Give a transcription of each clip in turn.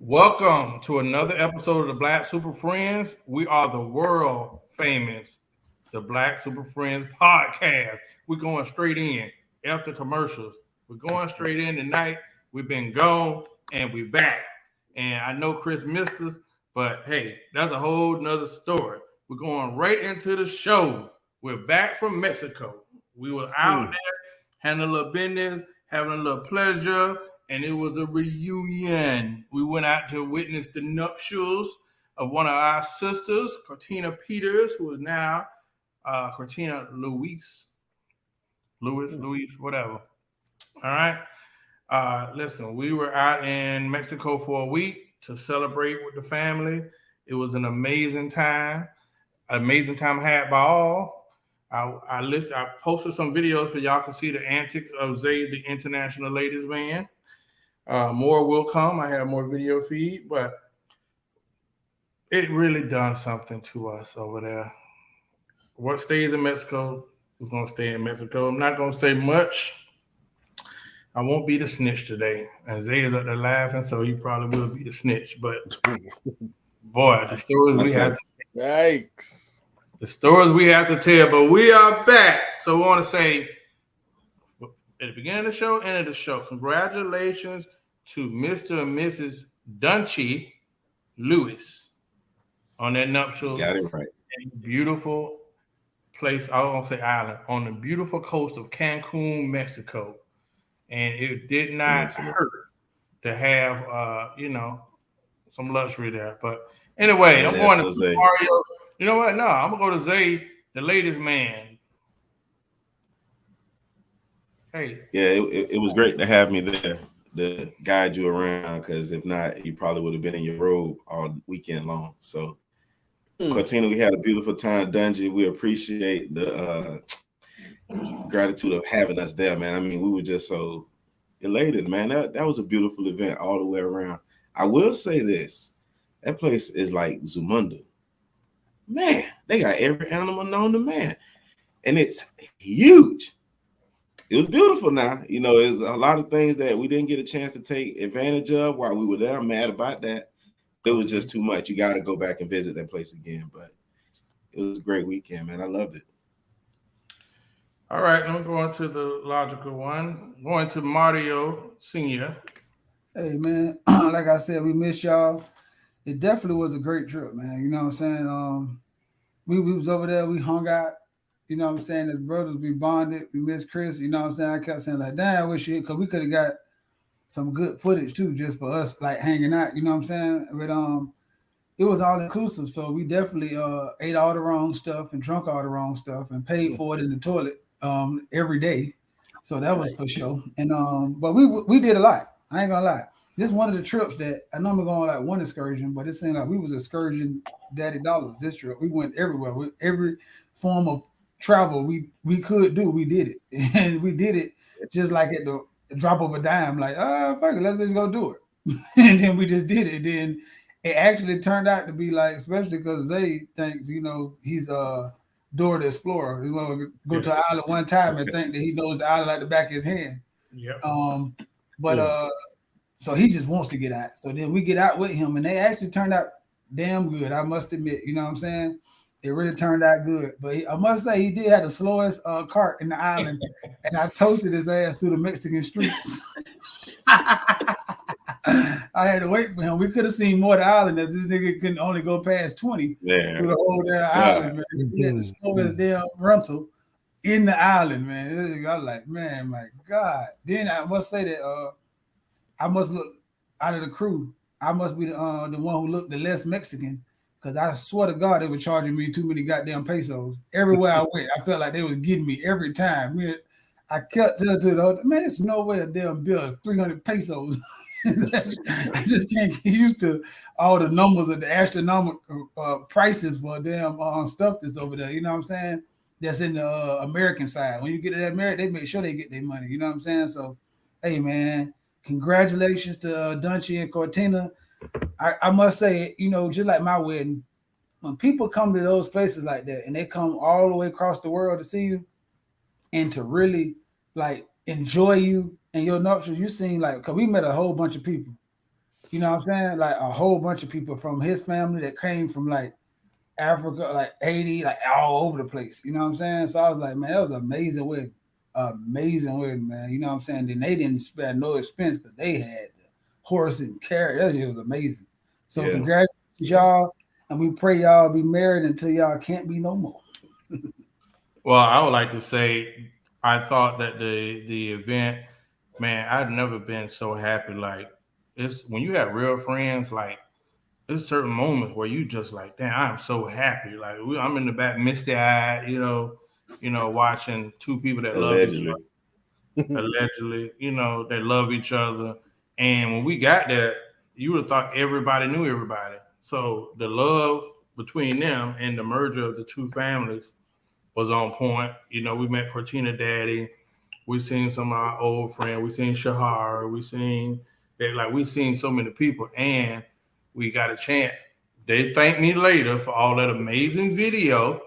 Welcome to another episode of the Black Super Friends. We are the world famous, the Black Super Friends podcast. We're going straight in after commercials. We're going straight in tonight. We've been gone and we're back. And I know Chris missed us, but hey, that's a whole nother story. We're going right into the show. We're back from Mexico. We were out there having a little business, having a little pleasure, and it was a reunion. We went out to witness the nuptials of one of our sisters, Cortina Peters, who is now Cortina Louise, whatever. All right. Listen, we were out in Mexico for a week to celebrate with the family. It was an amazing time. Amazing time had by all. I posted some videos for y'all can see the antics of Zay, the International Ladies Man. More will come. I have more video feed, but it really done something to us over there. What stays in Mexico is going to stay in Mexico. I'm not going to say much. I won't be the snitch today. And Zay is up there laughing, so he probably will be the snitch. But boy, the stories we have to Yikes. The stories we have to tell, but we are back. So we want to say at the beginning of the show, end of the show, congratulations to Mr. and Mrs. Dunchi Lewis on their nuptials. Got it right. Beautiful place, I won't say island, on the beautiful coast of Cancun, Mexico. And it did not hurt to have, some luxury there. But anyway, I'm going to Super Mario. You know what? No, I'm going to go to Zay, the ladies' man. Hey. Yeah, it was great to have me there to guide you around, because if not, you probably would have been in your robe all weekend long. So, Cortina, we had a beautiful time. Dungy, we appreciate the gratitude of having us there, man. I mean, we were just so elated, man. That was a beautiful event all the way around. I will say this. That place is like Zamunda. Man, they got every animal known to man. And it's huge. It was beautiful now. You know, there's a lot of things that we didn't get a chance to take advantage of while we were there. I'm mad about that. It was just too much. You got to go back and visit that place again. But it was a great weekend, man. I loved it. All right, I'm going to the logical one. Going to Mario Senior. Hey, man, like I said, we missed y'all. It definitely was a great trip, man. You know what I'm saying? We was over there, we hung out, you know what I'm saying? As brothers, we bonded, we missed Chris, you know what I'm saying? I kept saying, like, damn, I wish you, because we could have got some good footage too, just for us, like, hanging out, you know what I'm saying? But it was all inclusive, so we definitely ate all the wrong stuff and drunk all the wrong stuff and paid for it in the toilet every day. So that was for sure. And but we did a lot. I ain't gonna lie. This is one of the trips that I know I'm going like one excursion, but it seemed like we was excursion daddy dollars this trip. We went everywhere. With every form of travel we could do, we did it. And we did it just like at the drop of a dime, like, fuck it, let's just go do it. And then we just did it. Then it actually turned out to be like, especially because Zay thinks, you know, he's Dora the Explorer. He's going to go to an island one time and think that he knows the island like the back of his hand. Yep. So he just wants to get out. So then we get out with him, and they actually turned out damn good, I must admit. You know what I'm saying? It really turned out good. But I must say, he did have the slowest cart in the island, and I toasted his ass through the Mexican streets. I had to wait for him. We could have seen more of the island if this nigga couldn't only go past 20 through the whole damn island, man. He had the slowest damn rental in the island, man. I was like, man, my God. Then I must say that I must look out of the crew. I must be the one who looked the less Mexican, because I swear to God they were charging me too many goddamn pesos. Everywhere I went, I felt like they was getting me every time. I kept telling to the hotel, man, it's no way a damn bill is 300 pesos. I just can't get used to all the numbers of the astronomical prices for damn stuff that's over there. You know what I'm saying? That's in the American side. When you get to that American, they make sure they get their money. You know what I'm saying? So, hey, man. Congratulations to Dunchi and Cortina. I must say, you know, just like my wedding, when people come to those places like that and they come all the way across the world to see you and to really like enjoy you and your nuptials, you seem like, because we met a whole bunch of people You know what I'm saying? Like a whole bunch of people from his family that came from like Africa, like Haiti, like all over the place. You know what I'm saying? So I was like, man, that was an amazing wedding. Amazing wedding, man. You know what I'm saying? Then they didn't spare no expense, but they had the horse and carriage. It was amazing. So congratulations, y'all. And we pray y'all be married until y'all can't be no more. Well, I would like to say I thought that the event, man, I've never been so happy. Like it's when you have real friends, like there's certain moments where you just like, damn, I'm so happy. Like I'm in the back, misty eyed, you know, watching two people that love each other. Allegedly, you know, they love each other. And when we got there, you would have thought everybody knew everybody. So the love between them and the merger of the two families was on point. You know, we met Cortina Daddy. We seen some of our old friends. We seen Shahar. We seen so many people, and we got a chance. They thanked me later for all that amazing video,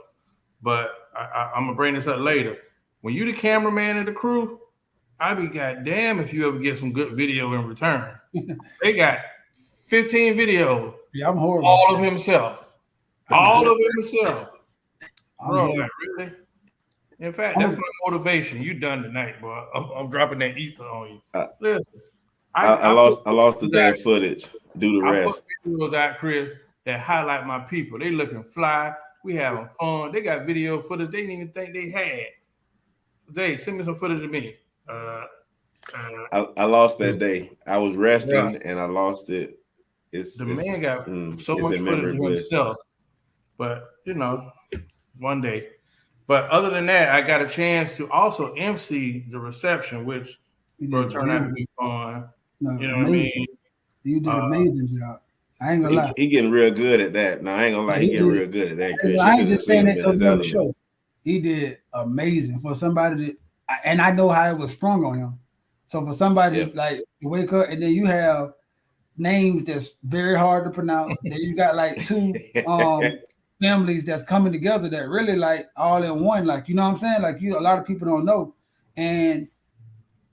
but I'm gonna bring this up later. When you the cameraman of the crew, I be goddamn if you ever get some good video in return. They got 15 videos. Yeah, I'm horrible. All of himself. All of himself. Bro, like, really? In fact, that's my motivation. You done tonight, bro. I'm dropping that ether on you. Listen, I lost the damn footage. Do the rest. I put videos out, Chris, that highlight my people. They looking fly. We having fun. They got video footage they didn't even think they had. Zay, send me some footage of me. I lost that day. I was resting and I lost it. The man got so much footage of himself. But you know, one day. But other than that, I got a chance to also MC the reception, which turned out to be fun. No, you know what I mean? You did an amazing job. I ain't gonna lie. He getting real good at that. No, I ain't gonna lie. He getting real good at that, Chris. I ain't just saying that because of the show. He did amazing for somebody that, and I know how it was sprung on him. So for somebody like you wake up and then you have names that's very hard to pronounce. Then you got like two families that's coming together that really like all in one. Like, you know what I'm saying? Like a lot of people don't know. And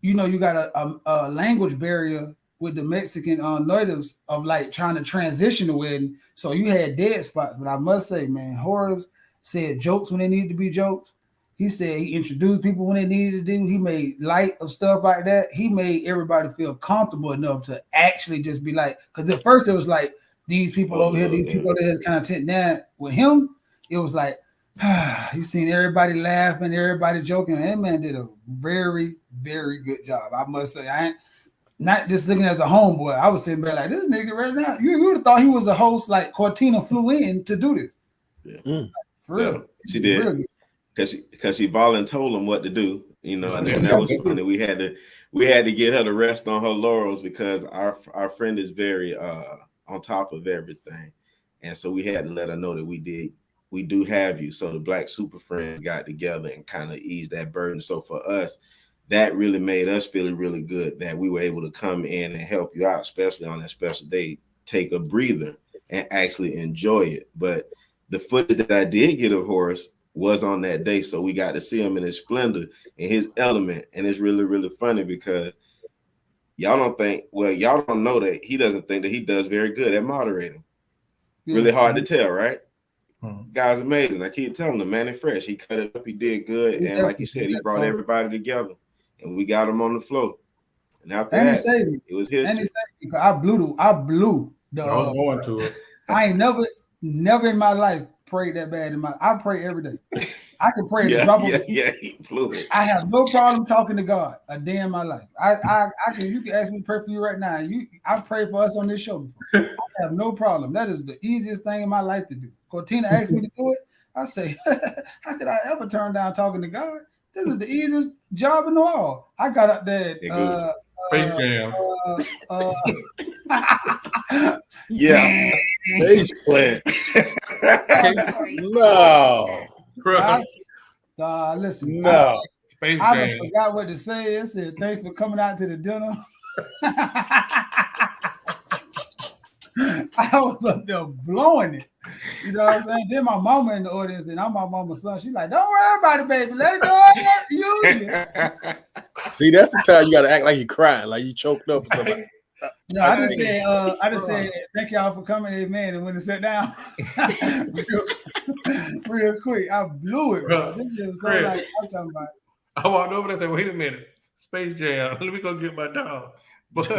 you know, you got a language barrier with the Mexican natives of like trying to transition the wedding. So you had dead spots. But I must say, man, Horace said jokes when they needed to be jokes. He said he introduced people when they needed to do. He made light of stuff like that. He made everybody feel comfortable enough to actually just be like, because at first it was like these people over here, these people over here kind of tent down. With him, it was like, you seen everybody laughing, everybody joking. And that man did a very, very good job. I must say, I ain't not just looking as a homeboy. I was sitting there like, this nigga right now, you would have thought he was a host like Cortina flew in to do this. Yeah. For real. She did. Because she told him what to do, you know, and that was funny. We had to get her to rest on her laurels because our friend is very on top of everything, and so we had to let her know that we do have you. So the Black Super Friends got together and kind of eased that burden. So for us, that really made us feel really good that we were able to come in and help you out, especially on that special day, take a breather and actually enjoy it. But the footage that I did get of Horace was on that day, so we got to see him in his splendor, in his element, and it's really, really funny because y'all don't know that he doesn't think that he does very good at moderating. Really hard to tell, right? Guy's amazing. I keep telling him, man, and fresh. He cut it up. He did good, and like you said, he brought everybody together, and we got him on the floor. And after that, it was history. I blew the. I was going to it. I ain't never in my life prayed that bad in my. I pray every day. I can pray the drop of. He blew it. I have no problem talking to God a day in my life. I can. You can ask me to pray for you right now. I prayed for us on this show before. I have no problem. That is the easiest thing in my life to do. Cortina asked me to do it. I say, how could I ever turn down talking to God? This is the easiest job in the world. I got up there. Space Jam. Yeah. Space Plant. No. Listen. No. Space I Jam. forgot what to say. I said, thanks for coming out to the dinner. I was up there blowing it. You know what I'm saying? Then my mama in the audience, and I'm my mama's son. She's like, don't worry about it, baby. Let it go. See, that's the time you got to act like you're crying, like you choked up. No, I just said thank y'all for coming, amen, and when it sat down, real quick, I blew it, bro. This shit was so Chris. like I'm talking about. I walked over there and said, wait a minute, Space Jam, let me go get my dog. But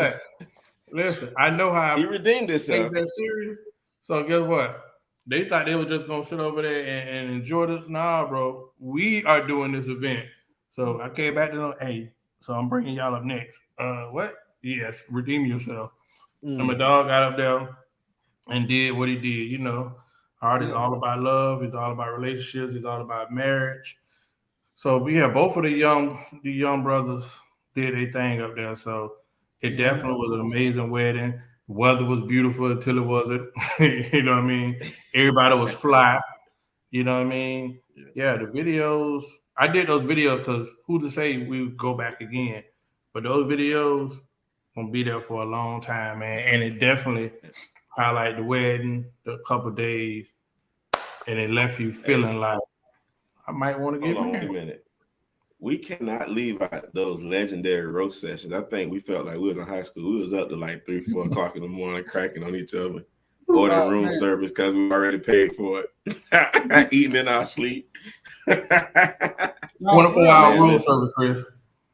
listen, I know how He redeemed take himself. that serious. So guess what? They thought they were just gonna sit over there and enjoy this. Nah, bro. We are doing this event. So I came back to them, hey, so I'm bringing y'all up next. What? Yes, redeem yourself. And my dog got up there and did what he did. You know, art is all about love, it's all about relationships, it's all about marriage. So we have both of the young brothers did a thing up there. So it definitely was an amazing wedding. Weather was beautiful until it wasn't. You know what I mean? Everybody was fly. You know what I mean? Yeah, the videos. I did those videos because who to say we would go back again? But those videos gonna be there for a long time, man. And it definitely highlight the wedding, the couple days, and it left you feeling like I might want to get Hold on married. a minute. We cannot leave out those legendary roast sessions. I think we felt like we was in high school. We was up to like 3, 4 o'clock in the morning, cracking on each other, ordering room service because we already paid for it, eating in our sleep. 24-hour room service, Chris.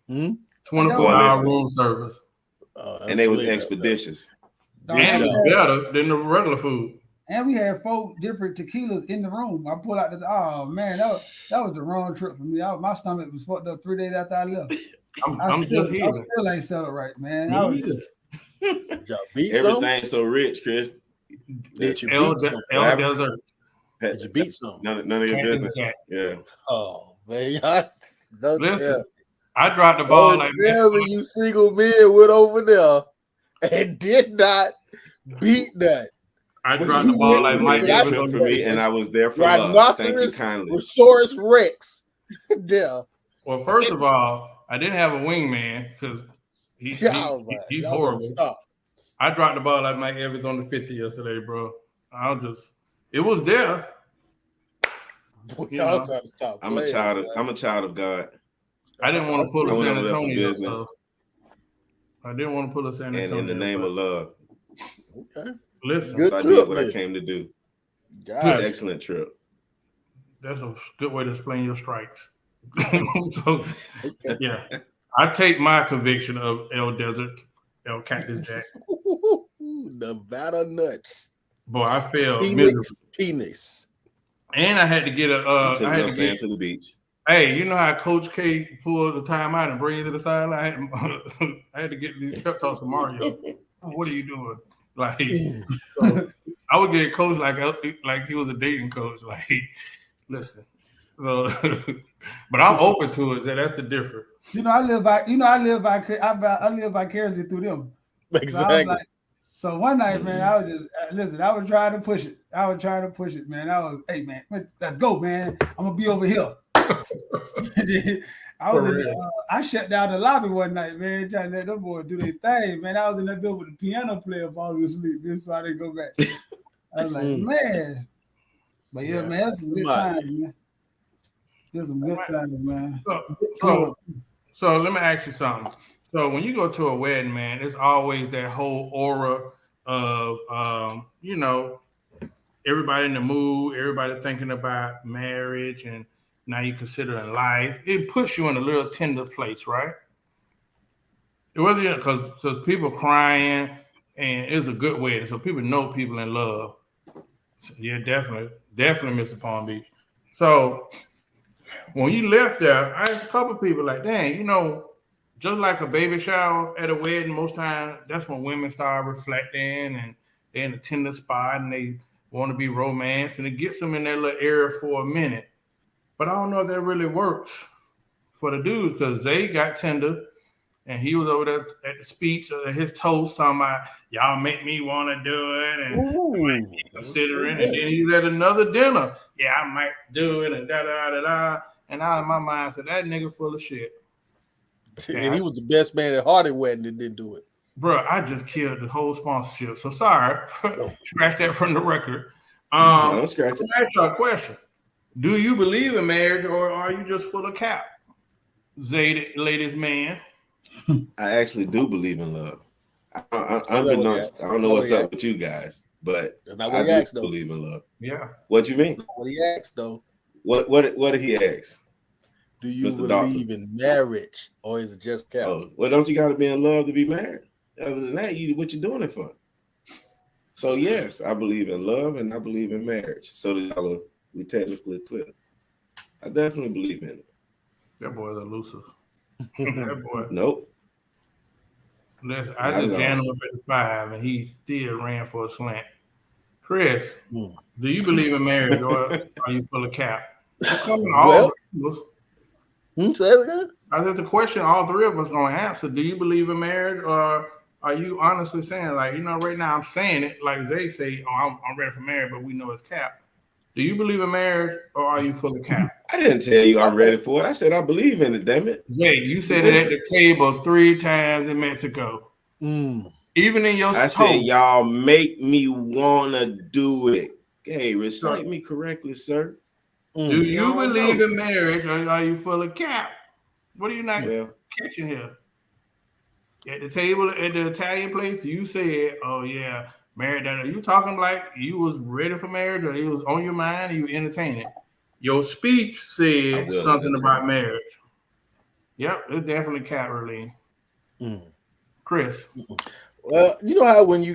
24-hour room service. And they was expeditious. And it was better than the regular food. And we had 4 different tequilas in the room. I pulled out oh man, that was the wrong trip for me. My stomach was fucked up 3 days after I left. I'm just here. I still ain't settled right, man. Everything's so rich, Chris. Did you El beat something? Desert. Did you beat something? None of your business. Yeah. Oh man, Listen, I dropped the ball like you single men went over there and did not beat that. I dropped the ball like Mike That's Evans for me, and I was there for love. Thank you kindly. Resource Rex. Yeah. Well, first of all, I didn't have a wingman because he's horrible. I dropped the ball like Mike Evans on the 50 yesterday, bro. It was there. I'm a child of God. I didn't want to pull a San for Antonio. business. So I didn't want to pull a San Antonio. And in the name of love. Okay. Listen, so I did what I came to do. Excellent trip. That's a good way to explain your strikes. So, yeah, I take my conviction of El Desert, El Cactus Jack. Nevada nuts. Boy, I failed. Penis. And I had to get I had to get to the beach. Hey, you know how Coach K pulled the timeout and bring you to the sideline? I had to get these pep talks to Mario. What are you doing? Like, so I would get coached like he was a dating coach. Like, listen. So, but I'm open to it. That's the difference. I live vicariously through them. Exactly. So one night, man, I was just I was trying to push it. Man. Hey, man, let's go, man. I'm gonna be over here. I shut down the lobby one night, man, trying to let them boys do their thing, man. I was in that building with the piano player falling asleep, so I didn't go back. I was like, man. But yeah, man, that's some good times, man. There's some good times, man. So let me ask you something. So when you go to a wedding, man, it's always that whole aura of, everybody in the mood, everybody thinking about marriage, and now you considering life. It puts you in a little tender place, right? It wasn't because people crying, and it's a good wedding, so people know people in love. So yeah, definitely, Mr. Palm Beach. So when you left there, I asked a couple people like, dang, just like a baby shower at a wedding, most times that's when women start reflecting and they're in a tender spot and they want to be romanced, and it gets them in that little area for a minute. But I don't know if that really works for the dudes because they got tender and he was over there at the speech, his toast, talking about, y'all make me want to do it and considering. And then he's at another dinner. Yeah, I might do it and da-da-da-da. And out of my mind, I said, that nigga full of shit. And he was the best man at Hardy wedding and didn't do it. Bro, I just killed the whole sponsorship. So sorry, scratch that from the record. Don't scratch it. Ask y'all a question. Do you believe in marriage or are you just full of cap? Zay, ladies man. I actually do believe in love. Unbeknownst, I don't know That's what's what he up with you guys, but That's not I what he do asked, though. believe in love. Yeah. What you mean? That's not what he asked, though. What did he ask? Do you Mr. believe in marriage, or is it just cap? Oh, well, don't you got to be in love to be married? Other than that, what you doing it for? So yes, I believe in love and I believe in marriage. So that we technically clear. I definitely believe in it. That boy's elusive. That boy. Nope. Listen, I just jammed him up at the 5, and he still ran for a slant. Chris, do you believe in marriage, or are you full of cap? Well, say it again. That's a question all three of us going to answer. Do you believe in marriage, or are you honestly saying, like, right now I'm saying it, like Zay say, oh, I'm ready for marriage, but we know it's cap. Do you believe in marriage, or are you full of cap? I didn't tell you I'm ready for it. I said I believe in it, damn it. Zay, you said it at the table 3 times in Mexico. Even in your I said, y'all make me want to do it. Hey, recite me correctly, sir. Do you believe in marriage, or are you full of cap? What are you not catching here? At the table at the Italian place, you said, oh, yeah, married. Are you talking like you was ready for marriage, or it was on your mind and you entertaining? Your speech said something about marriage. Yep, it's definitely cap related. Chris. Well, you know how when we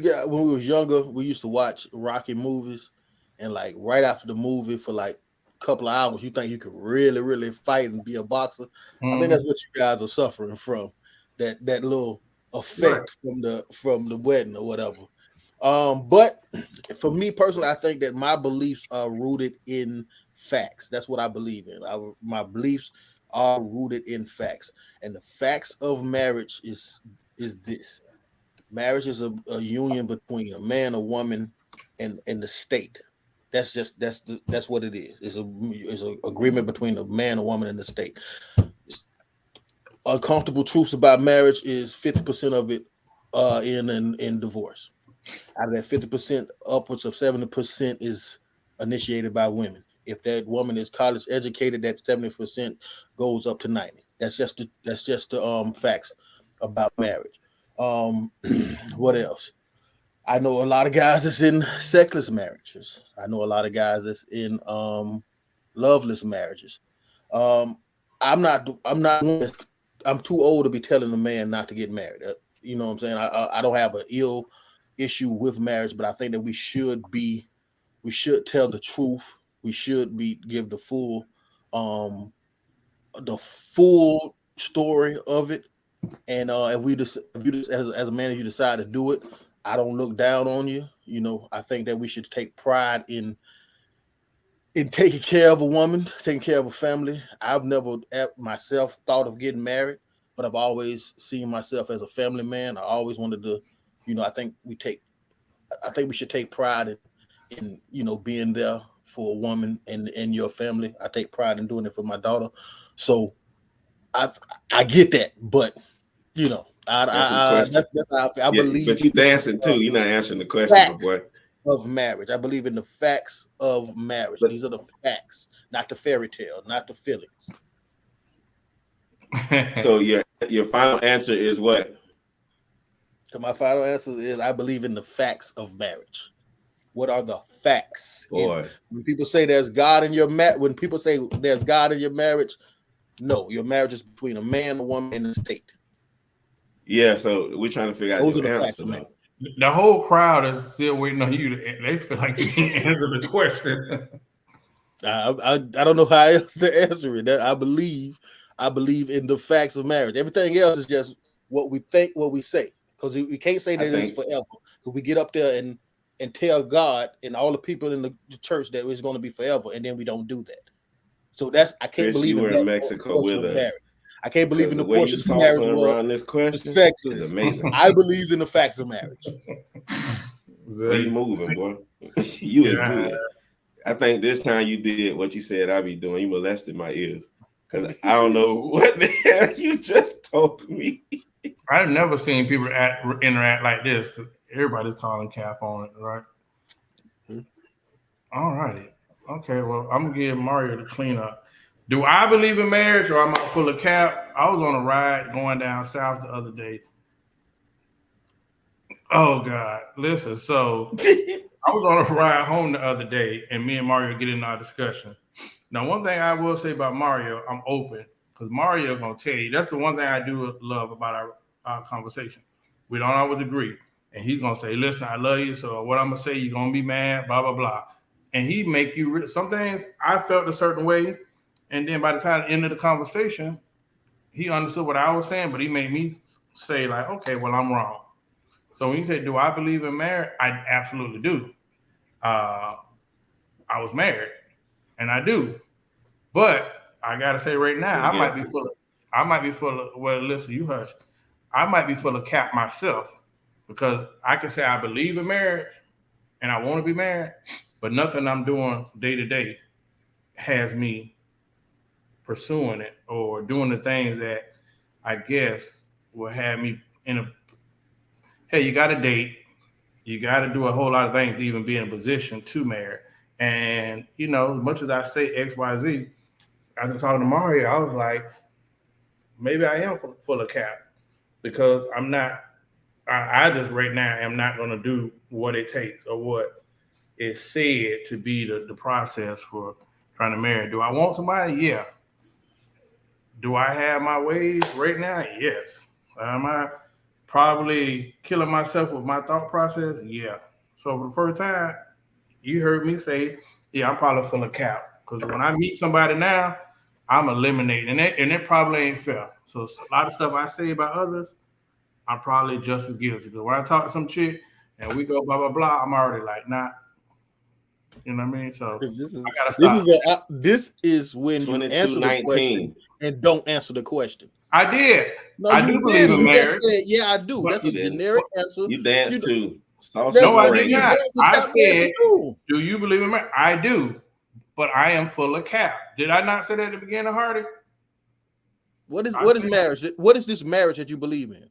was younger, we used to watch Rocky movies, and like right after the movie for like a couple of hours, you think you could really, really fight and be a boxer. I think that's what you guys are suffering from, that little effect from the wedding or whatever. But for me personally, I think that my beliefs are rooted in facts. That's what I believe in. My beliefs are rooted in facts, and the facts of marriage is this. Marriage is a union between a man, a woman, and the state. That's what it is. It's an agreement between a man, a woman, and the state. Uncomfortable truths about marriage is 50% of it in divorce. Out of that 50%, upwards of 70% is initiated by women. If that woman is college educated, that 70% goes up to 90%. That's just the facts about marriage. What else? I know a lot of guys that's in sexless marriages. I know a lot of guys that's in loveless marriages. I'm too old to be telling a man not to get married. You know what I'm saying? I don't have an ill issue with marriage, but I think that we should tell the truth. We should give the full story of it. And if you just as a man, if you decide to do it, I don't look down on you. You know, I think that we should take pride in taking care of a woman, taking care of a family. I've never myself thought of getting married, but I've always seen myself as a family man. I always wanted to, I think we should take pride in being there for a woman and your family. I take pride in doing it for my daughter. So I get that, but that's how I believe. But you dancing too. You're not answering the question, my boy. Of marriage, I believe in the facts of marriage. These are the facts, not the fairy tale, not the feelings. So your final answer is what? So my final answer is I believe in the facts of marriage. What are the facts? Boy. When people say there's God in your when people say there's God in your marriage, no, your marriage is between a man, a woman, and the state. Yeah, so we're trying to figure out the answer. The whole crowd is still waiting on you. They feel like you can't answer the question. I don't know how else to answer it. I believe in the facts of marriage. Everything else is just what we think, what we say. Because we can't say that it's forever. Because we get up there and tell God and all the people in the church that it's going to be forever, and then we don't do that. So I can't believe you were in Mexico with us. Marriage. I can't believe in the way you saw around this question. Is amazing. I believe in the facts of marriage. Where you moving, boy? You is good. I think this time you did what you said I be doing. You molested my ears because I don't know what the hell you just told me. I've never seen people interact like this because everybody's calling cap on it, right? All righty. Okay, well, I'm gonna give Mario the cleanup. Do I believe in marriage, or am I full of cap? I was on a ride going down south the other day, Oh God, listen. So I was on a ride home the other day, and me and Mario get in our discussion. Now, one thing I will say about Mario, I'm open because Mario gonna tell you. That's the one thing I do love about our conversation. We don't always agree, and he's gonna say, "Listen, I love you, so what I'm gonna say, you're gonna be mad, blah blah blah," and he make you. Some things I felt a certain way, and then by the time the end of the conversation, he understood what I was saying, but he made me say like, "Okay, well, I'm wrong." So when you say, "Do I believe in marriage?" I absolutely do. I was married, and I do. But I gotta say right now, I might be full of. I might be full of. Well, listen, you hush. I might be full of cap myself because I can say I believe in marriage and I want to be married, but nothing I'm doing day to day has me pursuing it or doing the things that I guess will have me in a. Hey, you got to date. You got to do a whole lot of things to even be in a position to marry. And you know, as much as I say X, Y, Z, as I'm talking to Mario, I was like, maybe I am full of cap because I'm not. I just right now am not going to do what it takes or what is said to be the process for trying to marry. Do I want somebody? Yeah. Do I have my ways right now? Yes. Am I probably killing myself with my thought process? Yeah. So for the first time, you heard me say, yeah, I'm probably full of cap. Because when I meet somebody now, I'm eliminating it. And it probably ain't fair. So a lot of stuff I say about others, I'm probably just as guilty. Because when I talk to some chick and we go blah, blah, blah, I'm already like, nah. You know what I mean? So I gotta stop. This is when you answer the question and don't answer the question. I did. No, I do believe in marriage. Just said, yeah, I do. That's a generic answer. You dance too. No, I did not. I said, do you believe in marriage? I do, but I am full of cap. Did I not say that at the beginning, Hardy? What is marriage? What is this marriage that you believe in?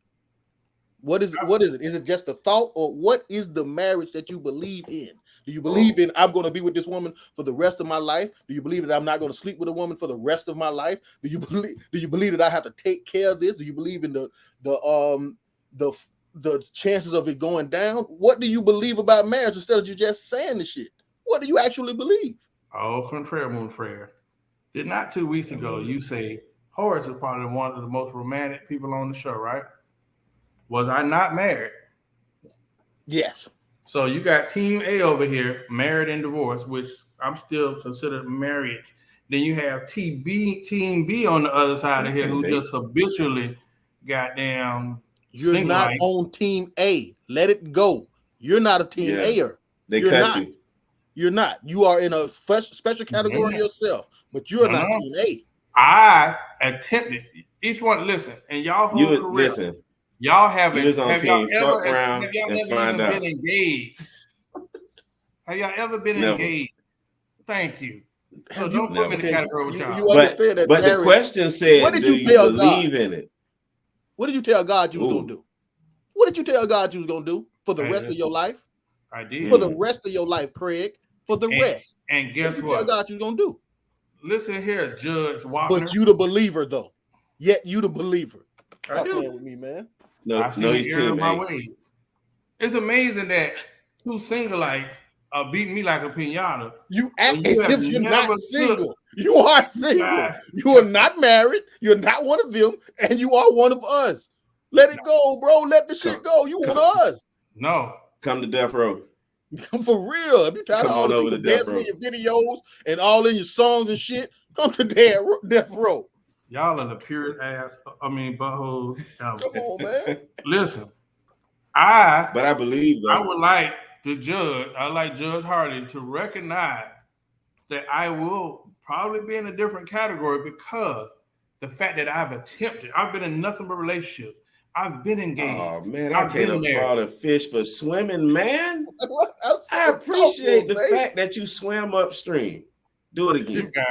What is it? Is it just a thought, or what is the marriage that you believe in? Do you believe in I'm going to be with this woman for the rest of my life? Do you believe that I'm not going to sleep with a woman for the rest of my life? Do you believe that I have to take care of this? Do you believe in the chances of it going down? What do you believe about marriage instead of you just saying the shit? What do you actually believe? Oh, contraire, mon frere. Did not 2 weeks ago you say Horace is probably one of the most romantic people on the show, right? Was I not married? Yes. So you got Team A over here, married and divorced, which I'm still considered married. Then you have Team B on the other side of here, who just habitually goddamn. You're not on Team A. Let it go. You're not a Team A-er. You're cut not. You're not. You are in a special category yourself, but you're not Team A. I attempted each one. Listen, and y'all whole career. Listen. Y'all haven't. Have y'all ever been engaged? Have y'all ever been engaged? Thank you. So don't put me in the category with y'all. You understand that? But the question said, do you believe in it? What did you tell God you was gonna do? What did you tell God you was gonna do for the rest of your life? I did. For the rest of your life, Craig. For the rest. And guess what? Tell God you was gonna do. Listen here, Judge Wagner. But you the believer though. Yet you the believer. I do. Playing with me, man. No, he's Team A. It's amazing that 2 singleites are beating me like a pinata. You act as if you're not single. You are single. You are not married. You're not one of them, and you are one of us. Let it go, bro. Let the shit go. You one of us. No. Come to death row. For real. If you tired of all the dancing in your videos and all in your songs and shit, come to death row. Y'all are the purest ass. Butthole. Come on, man. Listen, But I believe though. I would like the judge. I like Judge Hardy to recognize that I will probably be in a different category because the fact that I've been in nothing but relationships. I've been engaged. Oh man, I can't applaud a fish for swimming, man. I appreciate the fact that you swam upstream. Do it again, guys.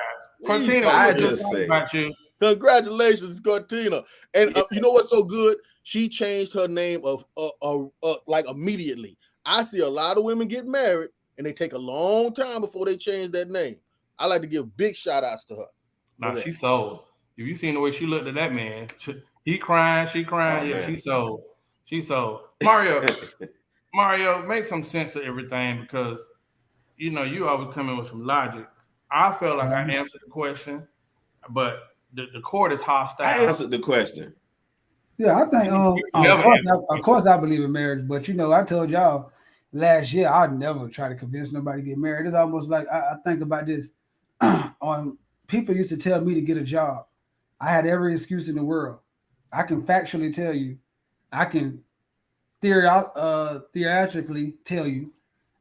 Cortina, I just say about you. Congratulations, Cortina. And you know what's so good? She changed her name of like immediately. I see a lot of women get married and they take a long time before they change that name. I like to give big shout outs to her. Nah, she sold. If you seen the way she looked at that man, he crying, she crying. Oh, yeah, man. She sold. Mario, Mario, make some sense of everything because you always come in with some logic. I felt like I answered the question, but the court is hostile. I answered the question. Yeah, I think of course I believe in marriage, but I told y'all last year I'd never try to convince nobody to get married. It's almost like I think about this. On people used to tell me to get a job. I had every excuse in the world. I can factually tell you, I can theoretically tell you,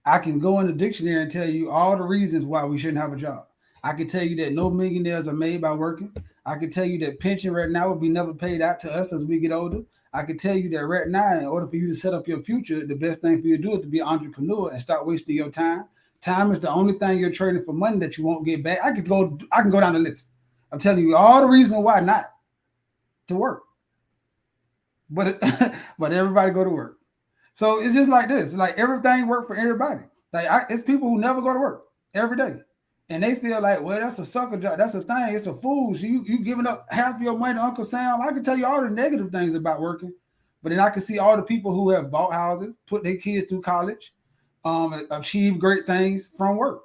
I can go in the dictionary and tell you all the reasons why we shouldn't have a job. I can tell you that no millionaires are made by working. I can tell you that pension right now will be never paid out to us as we get older. I can tell you that right now, in order for you to set up your future, the best thing for you to do is to be an entrepreneur and start wasting your time. Time is the only thing you're trading for money that you won't get back. I can go down the list. I'm telling you all the reasons why not to work. But but everybody go to work. So it's just like this. Like everything work for everybody. Like it's people who never go to work every day. And they feel like, well, that's a sucker job. That's a thing. It's a fool. So you giving up half your money to Uncle Sam. I can tell you all the negative things about working. But then I can see all the people who have bought houses, put their kids through college, achieve great things from work.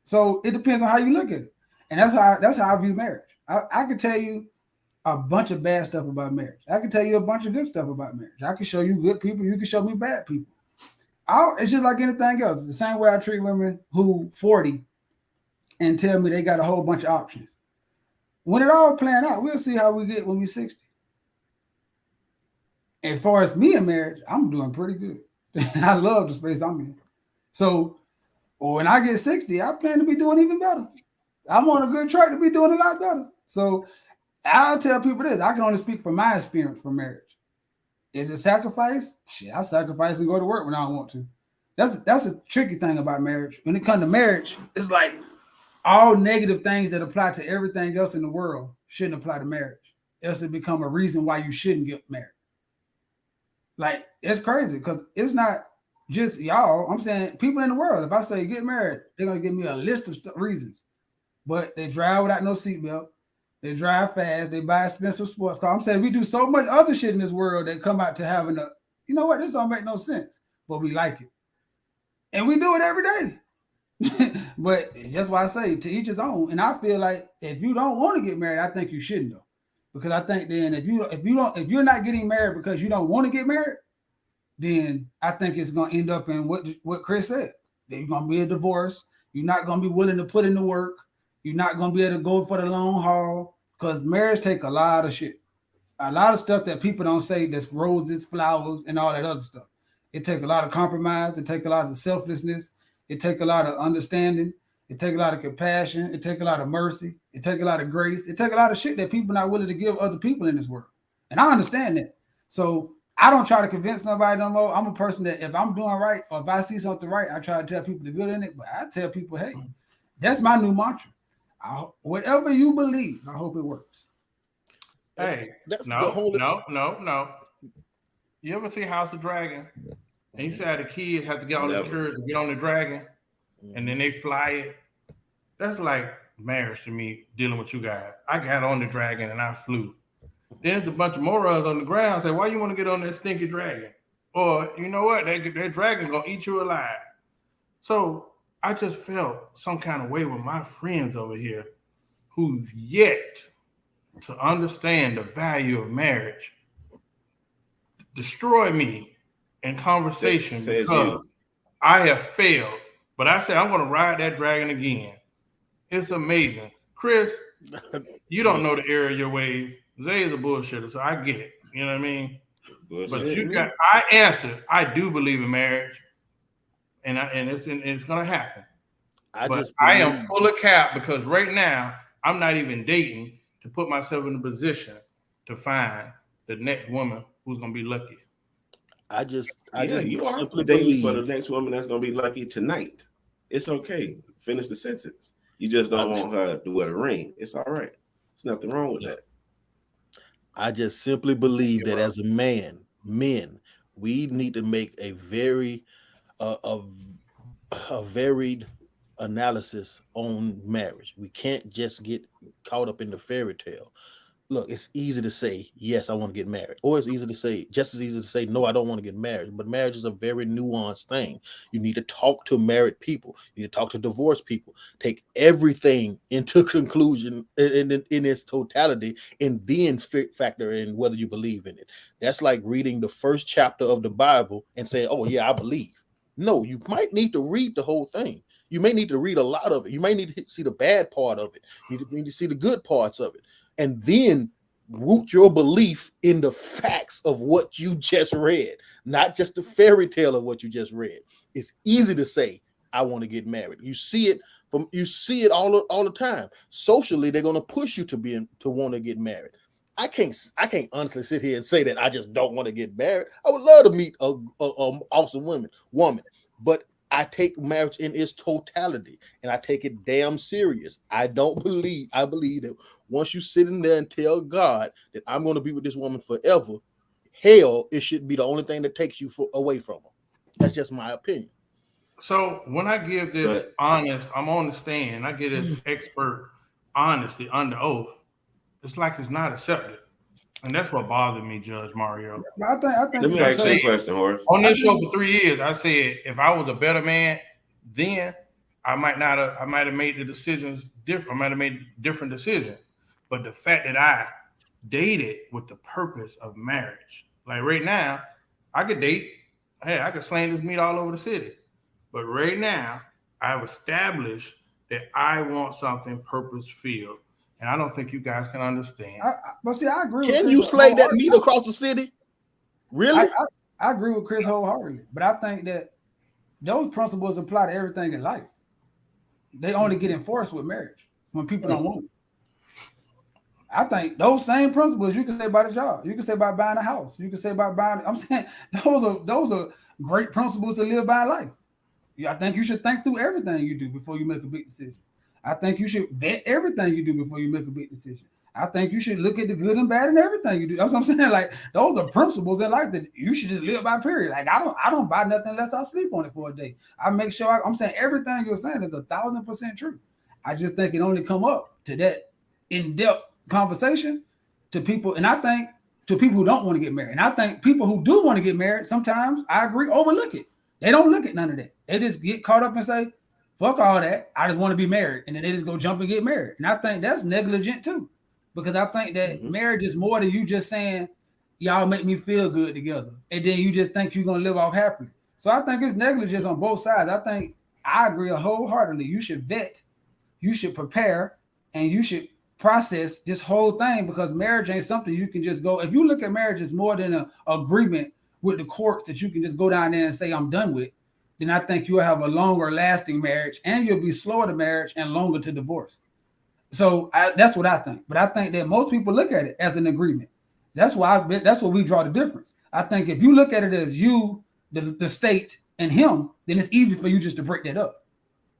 So it depends on how you look at it. And that's how I view marriage. I can tell you a bunch of bad stuff about marriage. I can tell you a bunch of good stuff about marriage. I can show you good people. You can show me bad people. It's just like anything else. It's the same way I treat women who 40 and tell me they got a whole bunch of options. When it all plan out, we'll see how we get when we're 60. As far as me in marriage, I'm doing pretty good. I love the space I'm in. So when I get 60, I plan to be doing even better. I'm on a good track to be doing a lot better. So I'll tell people this. I can only speak from my experience for marriage. Is it sacrifice? Shit, I sacrifice and go to work when I want to. That's a tricky thing about marriage. When it comes to marriage, it's like all negative things that apply to everything else in the world shouldn't apply to marriage. Else it become a reason why you shouldn't get married. Like, it's crazy because it's not just y'all. I'm saying people in the world. If I say get married, they're going to give me a list of reasons. But they drive without no seatbelt. They drive fast. They buy expensive sports cars. I'm saying we do so much other shit in this world that come out to having you know what? This don't make no sense. But we like it. And we do it every day. But that's why I say to each his own. And I feel like if you don't want to get married, I think you shouldn't though. Because I think then if you're not getting married because you don't want to get married, then I think it's gonna end up in what Chris said. There's gonna be a divorce. You're not gonna be willing to put in the work. You're not gonna be able to go for the long haul because marriage take a lot of shit. A lot of stuff that people don't say that's roses, flowers, and all that other stuff. It take a lot of compromise. It take a lot of selflessness. It take a lot of understanding. It take a lot of compassion. It take a lot of mercy. It take a lot of grace. It take a lot of shit that people not willing to give other people in this world. And I understand that. So I don't try to convince nobody no more. I'm a person that if I'm doing right or if I see something right, I try to tell people the good in it. But I tell people, hey, that's my new mantra. Whatever you believe, I hope it works. Hey, no. You ever see House of Dragon? And you see how the kids have to get on the courage to get on the dragon, and then they fly it. That's like marriage to me, dealing with you guys. I got on the dragon and I flew. Then there's a bunch of morons on the ground say, why you want to get on that stinky dragon? Or, you know what? That dragon going to eat you alive. So I just felt some kind of way with my friends over here who's yet to understand the value of marriage destroy me in conversation because I have failed. But I said, I'm going to ride that dragon again. It's amazing. Chris, you don't know the error of your ways. Zay is a bullshitter, so I get it. You know what I mean? Bullshit. But I answered, I do believe in marriage, and it's going to happen. I am full of cap because right now, I'm not even dating to put myself in a position to find the next woman who's going to be lucky. You are dating for the next woman that's gonna be lucky tonight. It's okay. Finish the sentence. You just don't want her to wear a ring. It's all right. There's nothing wrong with that. I just simply believe that as a man, men, we need to make a very varied analysis on marriage. We can't just get caught up in the fairy tale. look, it's easy to say, yes, I want to get married. Or it's easy to say, just as easy to say, no, I don't want to get married. But marriage is a very nuanced thing. You need to talk to married people. You need to talk to divorced people. Take everything into conclusion in its totality, and then factor in whether you believe in it. That's like reading the first chapter of the Bible and saying, oh, yeah, I believe. No, you might need to read the whole thing. You may need to read a lot of it. You may need to see the bad part of it. You need to see the good parts of it. And then root your belief in the facts of what you just read, not just the fairy tale of what you just read. It's easy to say, I want to get married. You see it all the time. Socially, they're going to push you to want to get married. I can't honestly sit here and say that I just don't want to get married. I would love to meet a awesome woman, but I take marriage in its totality, and I take it damn serious. I believe that once you sit in there and tell God that I'm going to be with this woman forever, hell, it should be the only thing that takes you away from her. That's just my opinion. So when I give this honest, I'm on the stand, I get this expert honesty under oath, it's like it's not accepted. And that's what bothered me, Judge Mario. I think Let me ask you a question, Horace. On this show for 3 years, I said if I was a better man, then I might have made the decisions different. I might have made different decisions. But the fact that I dated with the purpose of marriage, like right now, I could date. Hey, I could slang this meat all over the city. But right now, I've established that I want something purpose-filled. And I don't think you guys can understand. But see, I agree. Can you slay that meat across the city? Really? I agree with Chris wholeheartedly. But I think that those principles apply to everything in life. They only get enforced with marriage when people don't want it. I think those same principles you can say about a job. You can say about buying a house. You can say about buying. I'm saying those are great principles to live by life. I think you should think through everything you do before you make a big decision. I think you should vet everything you do before you make a big decision. I think you should look at the good and bad in everything you do. That's what I'm saying. Like those are principles in life that you should just live by. Period. Like I don't buy nothing unless I sleep on it for a day. I make sure I'm saying everything you're saying is 1,000% true. I just think it only come up to that in-depth conversation to people, and I think to people who don't want to get married. And I think people who do want to get married, sometimes I agree, overlook it. They don't look at none of that. They just get caught up and say, fuck all that. I just want to be married. And then they just go jump and get married. And I think that's negligent too. Because I think that marriage is more than you just saying, y'all make me feel good together. And then you just think you're going to live off happily. So I think it's negligence on both sides. I agree wholeheartedly. You should vet, you should prepare, and you should process this whole thing, because marriage ain't something you can just go. If you look at marriage as more than an agreement with the courts that you can just go down there and say, I'm done with, then I think you'll have a longer lasting marriage, and you'll be slower to marriage and longer to divorce. So that's what I think. But I think that most people look at it as an agreement. That's why that's where we draw the difference. I think if you look at it as you, the state, and him, then it's easy for you just to break that up.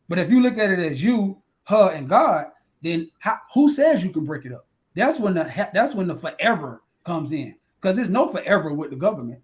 But if you look at it as you, her, and God, then who says you can break it up? That's when the forever comes in, because there's no forever with the government.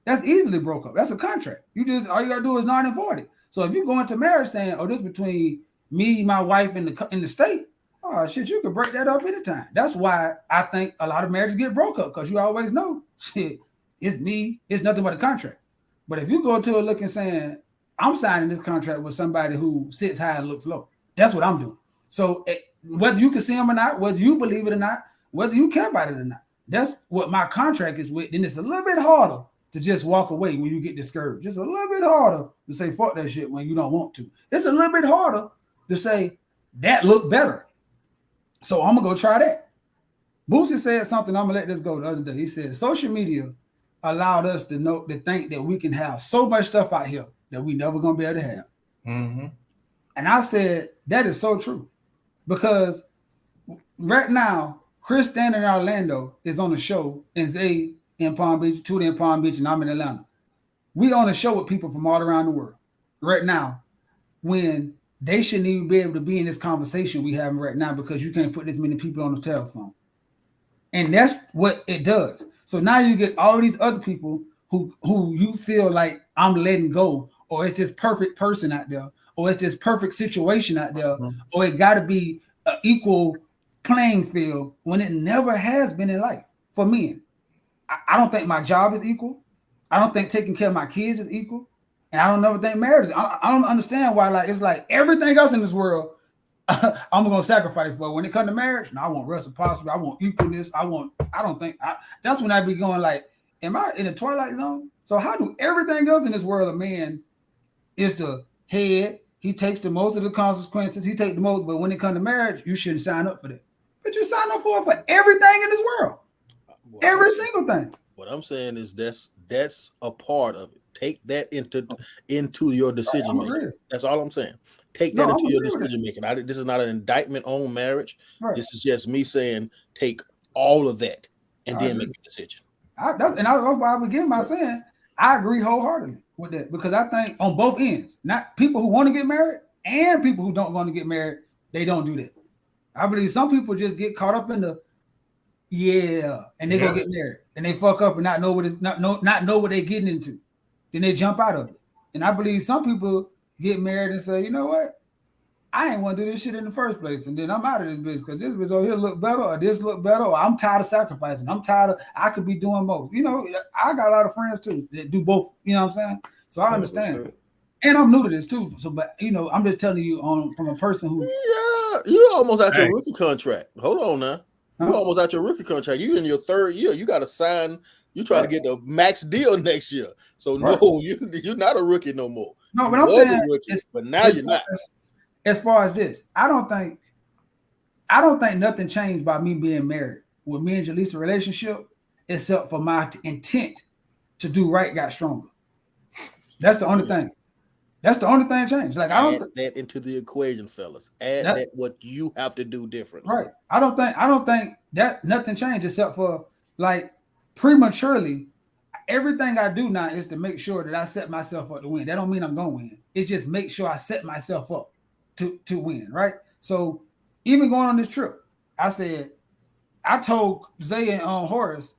That's easily broke up. That's a contract. All you gotta do is 9 and 40. So if you go into marriage saying, "Oh, this is between me, my wife, and the state," oh shit, you can break that up anytime. That's why I think a lot of marriages get broke up, because you always know, shit, it's me. It's nothing but a contract. But if you go to a look and saying, "I'm signing this contract with somebody who sits high and looks low," that's what I'm doing. So whether you can see them or not, whether you believe it or not, whether you care about it or not, that's what my contract is with. Then it's a little bit harder to just walk away when you get discouraged. Just a little bit harder to say fuck that shit when you don't want to. It's a little bit harder to say that looked better, so I'm gonna go try that. Boosie said something, I'm gonna let this go, the other day. He said social media allowed us to think that we can have so much stuff out here that we never gonna be able to have. Mm-hmm. And I said that is so true, because right now Chris standing in Orlando is on a show, and Zay in Palm Beach, Tuda in Palm Beach, and I'm in Atlanta. We on a show with people from all around the world right now, when they shouldn't even be able to be in this conversation we having right now, because you can't put this many people on the telephone. And that's what it does. So now you get all these other people who you feel like I'm letting go, or it's this perfect person out there, or it's this perfect situation out there, or it got to be an equal playing field when it never has been in life for men. I don't think my job is equal. I don't think taking care of my kids is equal. And I don't never think marriage. I don't understand why, like, it's like everything else in this world, I'm gonna sacrifice. But when it comes to marriage, no, I want reciprocity, I want equalness, that's when I be going like, am I in the twilight zone? So how do everything else in this world, a man is the head, he takes the most of the consequences, he takes the most, but when it comes to marriage, you shouldn't sign up for that. But you sign up for everything in this world. Every single thing. What I'm saying is that's a part of it. Take that into your decision making. That's all I'm saying. Take that into your decision making. This is not an indictment on marriage. Right. This is just me saying take all of that and then make a decision. That's why I begin by saying I agree wholeheartedly with that, because I think on both ends, not people who want to get married and people who don't want to get married, they don't do that. I believe some people just get caught up in the and they go get married and they fuck up and not know what they're getting into. Then they jump out of it. And I believe some people get married and say, you know what? I ain't want to do this shit in the first place. And then I'm out of this business because this bitch over here look better or this look better, or I'm tired of sacrificing. I could be doing both. You know, I got a lot of friends too that do both. You know what I'm saying? So I understand. And I'm new to this too. So, but you know, I'm just telling you from a person who. Yeah, you almost out your rookie contract. Hold on now. You're almost out your rookie contract. You in your third year. You got to sign. You trying to get the max deal next year. So no, you're not a rookie no more. No, but I'm saying, but now you're not. As far as this, I don't think nothing changed by me being married with me and Jaleesa relationship, except for my intent to do right got stronger. That's the only thing. That's the only thing changed. Like, I don't add that into the equation, fellas. Add that what you have to do differently. Right. I don't think that nothing changed except for like prematurely. Everything I do now is to make sure that I set myself up to win. That don't mean I'm gonna win. It just makes sure I set myself up to win. Right. So even going on this trip, I told Zay and Horace,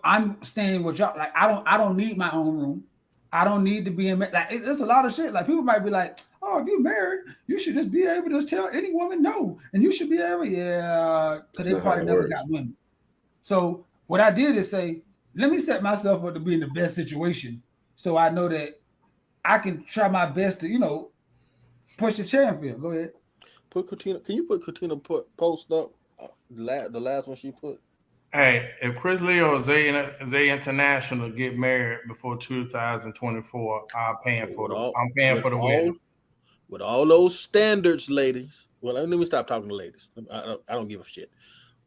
I'm staying with y'all. Like, I don't need my own room. I don't need to be in, like, it's a lot of shit. Like, people might be like, oh, if you're married, you should just be able to tell any woman no. And you should be able, because they probably never got women. So what I did is say, let me set myself up to be in the best situation so I know that I can try my best to, push the chair and field. Go ahead. Can you put Katina post up, the last one she put? Hey, if Chris Leo or Zay International get married before 2024, I'm paying for the wedding. With all those standards, ladies. Well, let me stop talking to ladies. I don't give a shit.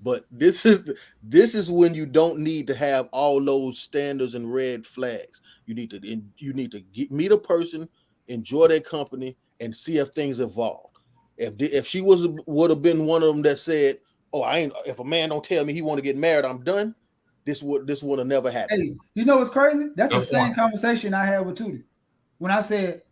But this is when you don't need to have all those standards and red flags. You need to meet a person, enjoy their company, and see if things evolve. If she would have been one of them that said, "Oh, if a man don't tell me he want to get married, I'm done," this would have never happened. Hey, you know what's crazy? That's the same conversation I had with Tootie. When I said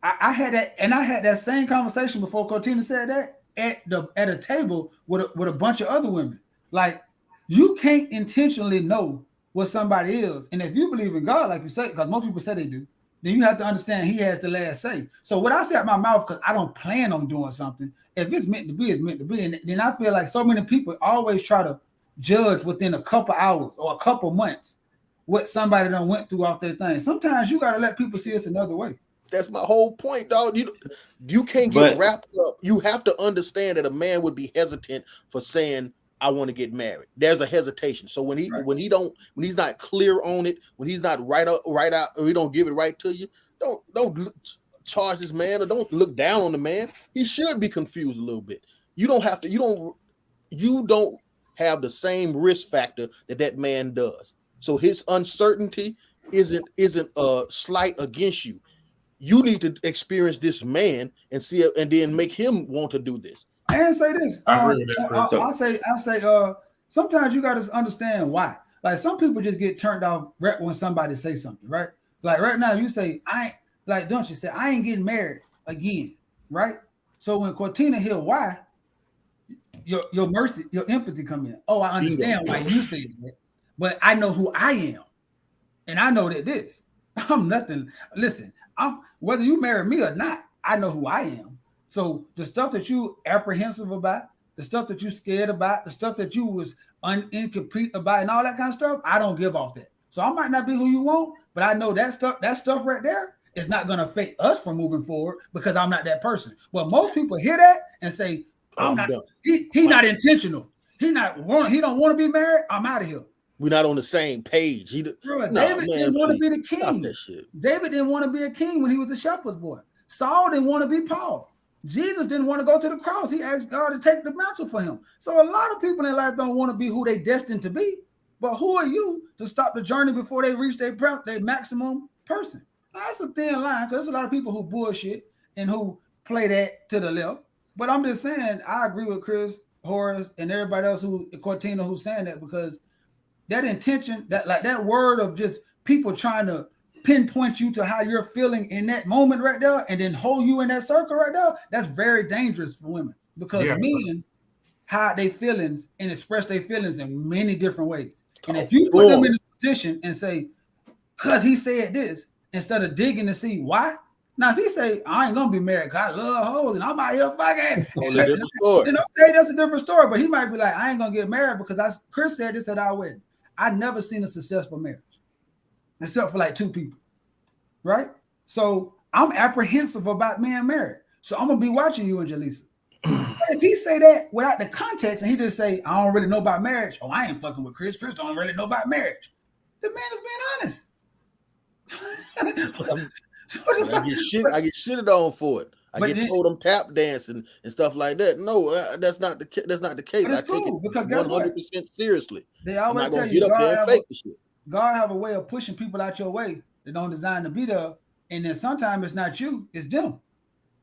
I had that, and I had that same conversation before Cortina said that at a table with a bunch of other women. Like, you can't intentionally know what somebody is, and if you believe in God, like you say, because most people say they do, then you have to understand He has the last say. So what I say out my mouth, because I don't plan on doing something. If it's meant to be, it's meant to be. And then I feel like so many people always try to judge within a couple hours or a couple months what somebody done went through off their thing. Sometimes you got to let people see us another way. That's my whole point, dog. You can't get wrapped up. You have to understand that a man would be hesitant for saying, I want to get married. There's a hesitation. So when he's not clear on it, when he's not right out, or he don't give it right to you, don't charge this man, or don't look down on the man. He should be confused a little bit. You don't have the same risk factor that man does. So his uncertainty isn't a slight against you. You need to experience this man and see it, and then make him want to do this. And say this. I say sometimes you got to understand why. Like, some people just get turned off when somebody say something, right? Like, right now you say, don't you say, I ain't getting married again, right? So when Cortina hear why, your mercy, your empathy come in. Oh, I understand why you say it, but I know who I am. And I know that I'm nothing. Listen, whether you marry me or not, I know who I am. So the stuff that you apprehensive about, the stuff that you scared about, the stuff that you was incomplete about, and all that kind of stuff, I don't give off that. So I might not be who you want, but I know that stuff right there is not going to affect us from moving forward because I'm not that person. Well, most people hear that and say, I'm not. He not intentional. He don't want to be married. I'm out of here. We're not on the same page. David didn't want to be the king. David didn't want to be a king when he was a shepherd's boy. Saul didn't want to be Paul. Jesus didn't want to go to the cross. He asked God to take the mantle for him. So a lot of people in life don't want to be who they destined to be. But who are you to stop the journey before they reach their maximum person? Now, that's a thin line because there's a lot of people who bullshit and who play that to the left. But I'm just saying, I agree with Chris, Horace, and everybody else Cortina who's saying that, because that intention, that word of just people trying to pinpoint you to how you're feeling in that moment right there and then hold you in that circle right there, that's very dangerous for women, because men hide their feelings and express their feelings in many different ways. And if you put them in a position and say, because he said this, instead of digging to see why. Now, if he say, I ain't going to be married because I love hoes and I'm out here fucking, then okay, that's a different story. But he might be like, I ain't going to get married because Chris said this at our wedding. I never seen a successful marriage except for like 2 people, right? So I'm apprehensive about being married. So I'm going to be watching you and Jaleesa. If he say that without the context and he just say, I don't really know about marriage. Oh, I ain't fucking with Chris. Chris don't really know about marriage. The man is being honest. I get shitted on for it. I get told I'm tap dancing and stuff like that. No, that's not the case. But it's cool, because guess 100% seriously. They always tell you God have a way of pushing people out your way that don't design to be there. And then sometimes it's not you, it's them.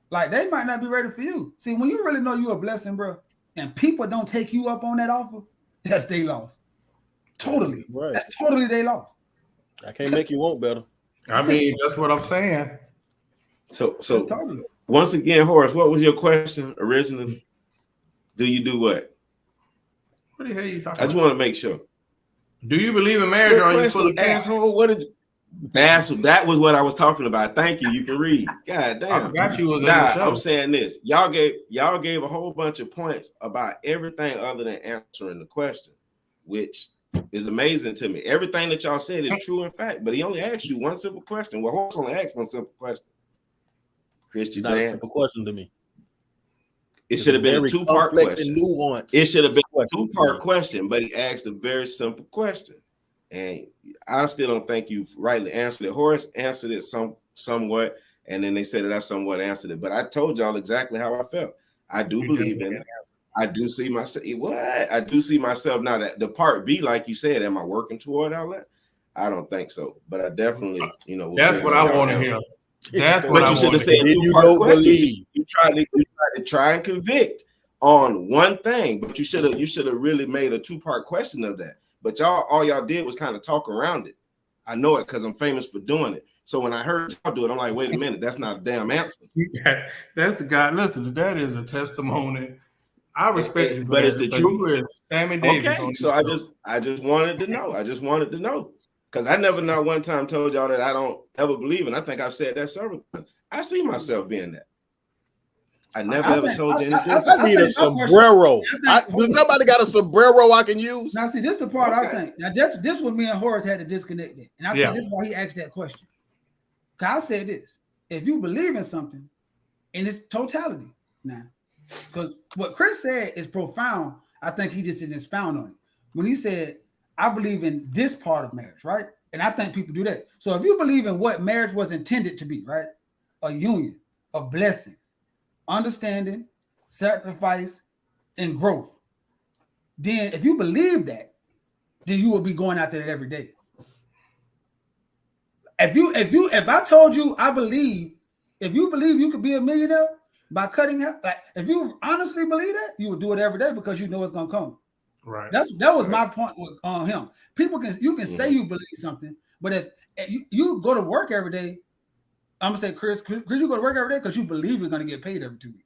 Like they might not be ready for you. See, when you really know you're a blessing, bro, and people don't take you up on that offer, that's they lost. Totally. Right. That's totally they lost. I can't make you want better. I mean, that's what I'm saying. So totally. Once again, Horace, what was your question originally? Do you do what? What the hell are you talking about? I just want to make sure. Do you believe in marriage, or are you full of asshole? What did you? That was what I was talking about. Thank you. You can read. God damn. I got you. I'm saying this. Y'all gave a whole bunch of points about everything other than answering the question, which is amazing to me. Everything that y'all said is true in fact, but he only asked you one simple question. Well, Horace only asked one simple question. Christian, not a simple question to me. It should have been a 2-part question. It should have been a 2-part question, but he asked a very simple question. And I still don't think you've rightly answered it. Horace answered it somewhat, and then they said that I somewhat answered it. But I told y'all exactly how I felt. I do believe in it. I do see myself. What? I do see myself now. That the part B, like you said, am I working toward all that? I don't think so. But I definitely, that's what I want to hear. That's what you should have said 2-part question. You tried to try and convict on one thing, but you should have really made a 2-part question of that. But all y'all did was kind of talk around it. I know it because I'm famous for doing it. So when I heard y'all do it, I'm like, wait a minute, that's not a damn answer. That's the guy. Listen, that is a testimony. I respect you, but it's the truth. Sammy Davis. Okay, so I just wanted to know. I just wanted to know. Because I never not one time told y'all that I don't ever believe, and I think I've said that several times. I see myself being that. I never ever told you anything. I need a sombrero. Does somebody got a sombrero I can use? Now, see, this is the part I think. Now, this what me and Horace had to disconnect it. And I think this is why he asked that question. Because I said this. If you believe in something in its totality, now, because what Chris said is profound, I think he just didn't expound on it. When he said, I believe in this part of marriage, right? And I think people do that. So if you believe in what marriage was intended to be, right? A union of blessings, understanding, sacrifice, and growth. Then if you believe that, then you will be going out there every day. If I told you if you believe you could be a millionaire by cutting hair, like if you honestly believe that, you would do it every day because you know it's gonna come. Right. That was my point with him. You can say you believe something, but if you go to work every day, I'm gonna say, Chris, you go to work every day because you believe you're gonna get paid every 2 weeks.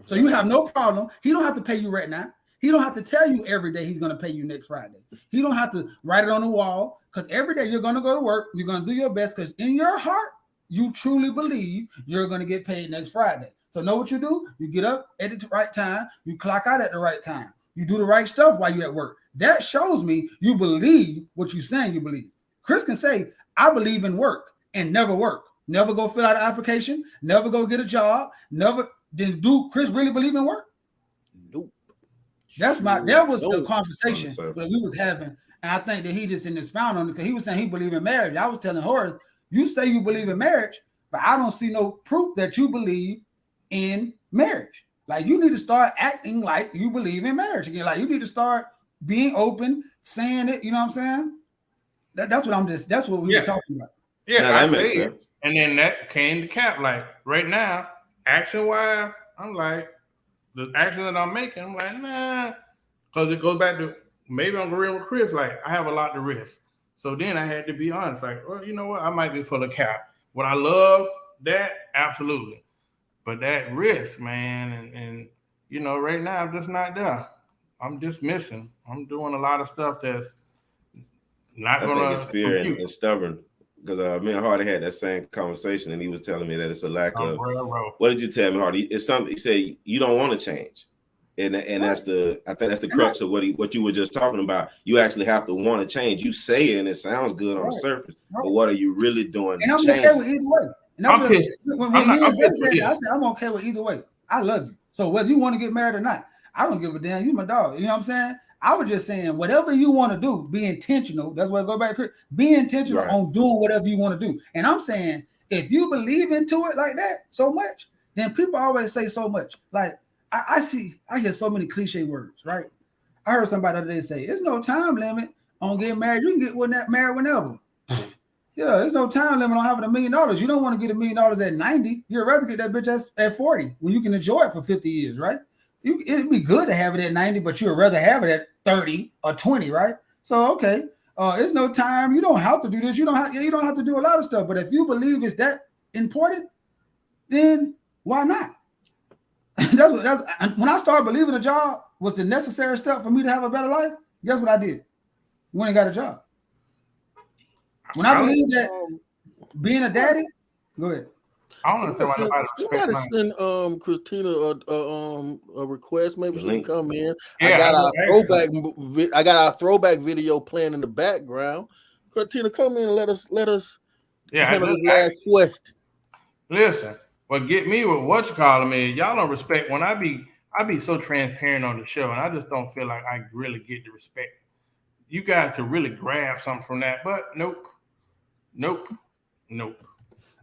So you have no problem. He don't have to pay you right now. He don't have to tell you every day he's gonna pay you next Friday. He don't have to write it on the wall because every day you're gonna go to work. You're gonna do your best because in your heart you truly believe you're gonna get paid next Friday. So know what you do? You get up at the right time. You clock out at the right time. You do the right stuff while you're at work. That shows me you believe what you're saying you believe. Chris can say, I believe in work and never work. Never go fill out an application. Never go get a job. Never. Then do Chris really believe in work? Nope. That was the conversation that we was having. And I think that he just expound on it because he was saying he believed in marriage. I was telling Horace, you say you believe in marriage, but I don't see no proof that you believe in marriage. Like you need to start acting like you believe in marriage again. Like you need to start being open, saying it. You know what I'm saying? That's what we were talking about. Yeah, I say it. And then that came to Cap. Like right now, action wise, I'm like the action that I'm making. I'm like nah, because it goes back to maybe I'm agreeing with Chris. Like I have a lot to risk. So then I had to be honest. Like, well, you know what? I might be full of Cap. Would I love that? Absolutely. But that risk, man, and you know, right now I'm just not there. I'm just missing. I'm doing a lot of stuff that's not going to. I think it's fear and stubborn. Because me and Hardy had that same conversation, and he was telling me that it's a lack of. What did you tell me, Hardy? It's something. He said you don't want to change, and that's the. I think that's the crux of what you were just talking about. You actually have to want to change. You say it, and it sounds good on the surface, but what are you really doing? And I'm okay with either way. And when me and Zay said that, I said I'm okay with either way. I love you. So whether you want to get married or not, I don't give a damn. You my dog. You know what I'm saying? I was just saying, whatever you want to do, be intentional. That's why I go back to Chris. Be intentional on doing whatever you want to do. And I'm saying, if you believe into it like that so much, then people always say so much. Like I hear so many cliche words, right? I heard somebody the other day say, "There's no time limit on getting married. You can get married whenever." Yeah, there's no time limit on having $1 million. You don't want to get $1 million at 90. You'd rather get that bitch at 40 when you can enjoy it for 50 years, right? It'd be good to have it at 90, but you'd rather have it at 30 or 20, right? So okay, it's no time. You don't have to do this. You don't have to do a lot of stuff. But if you believe it's that important, then why not? When I started believing a job was the necessary step for me to have a better life. Guess what I did? Went and got a job. When I believe that being a daddy, go ahead. I don't understand why somebody send Christina a request. Maybe she can come in. Yeah, I got our throwback video playing in the background. Christina, come in and let us handle this last question. Listen, what get me with what you calling me, y'all don't respect when I be so transparent on the show, and I just don't feel like I really get the respect. You guys could really grab something from that, but nope.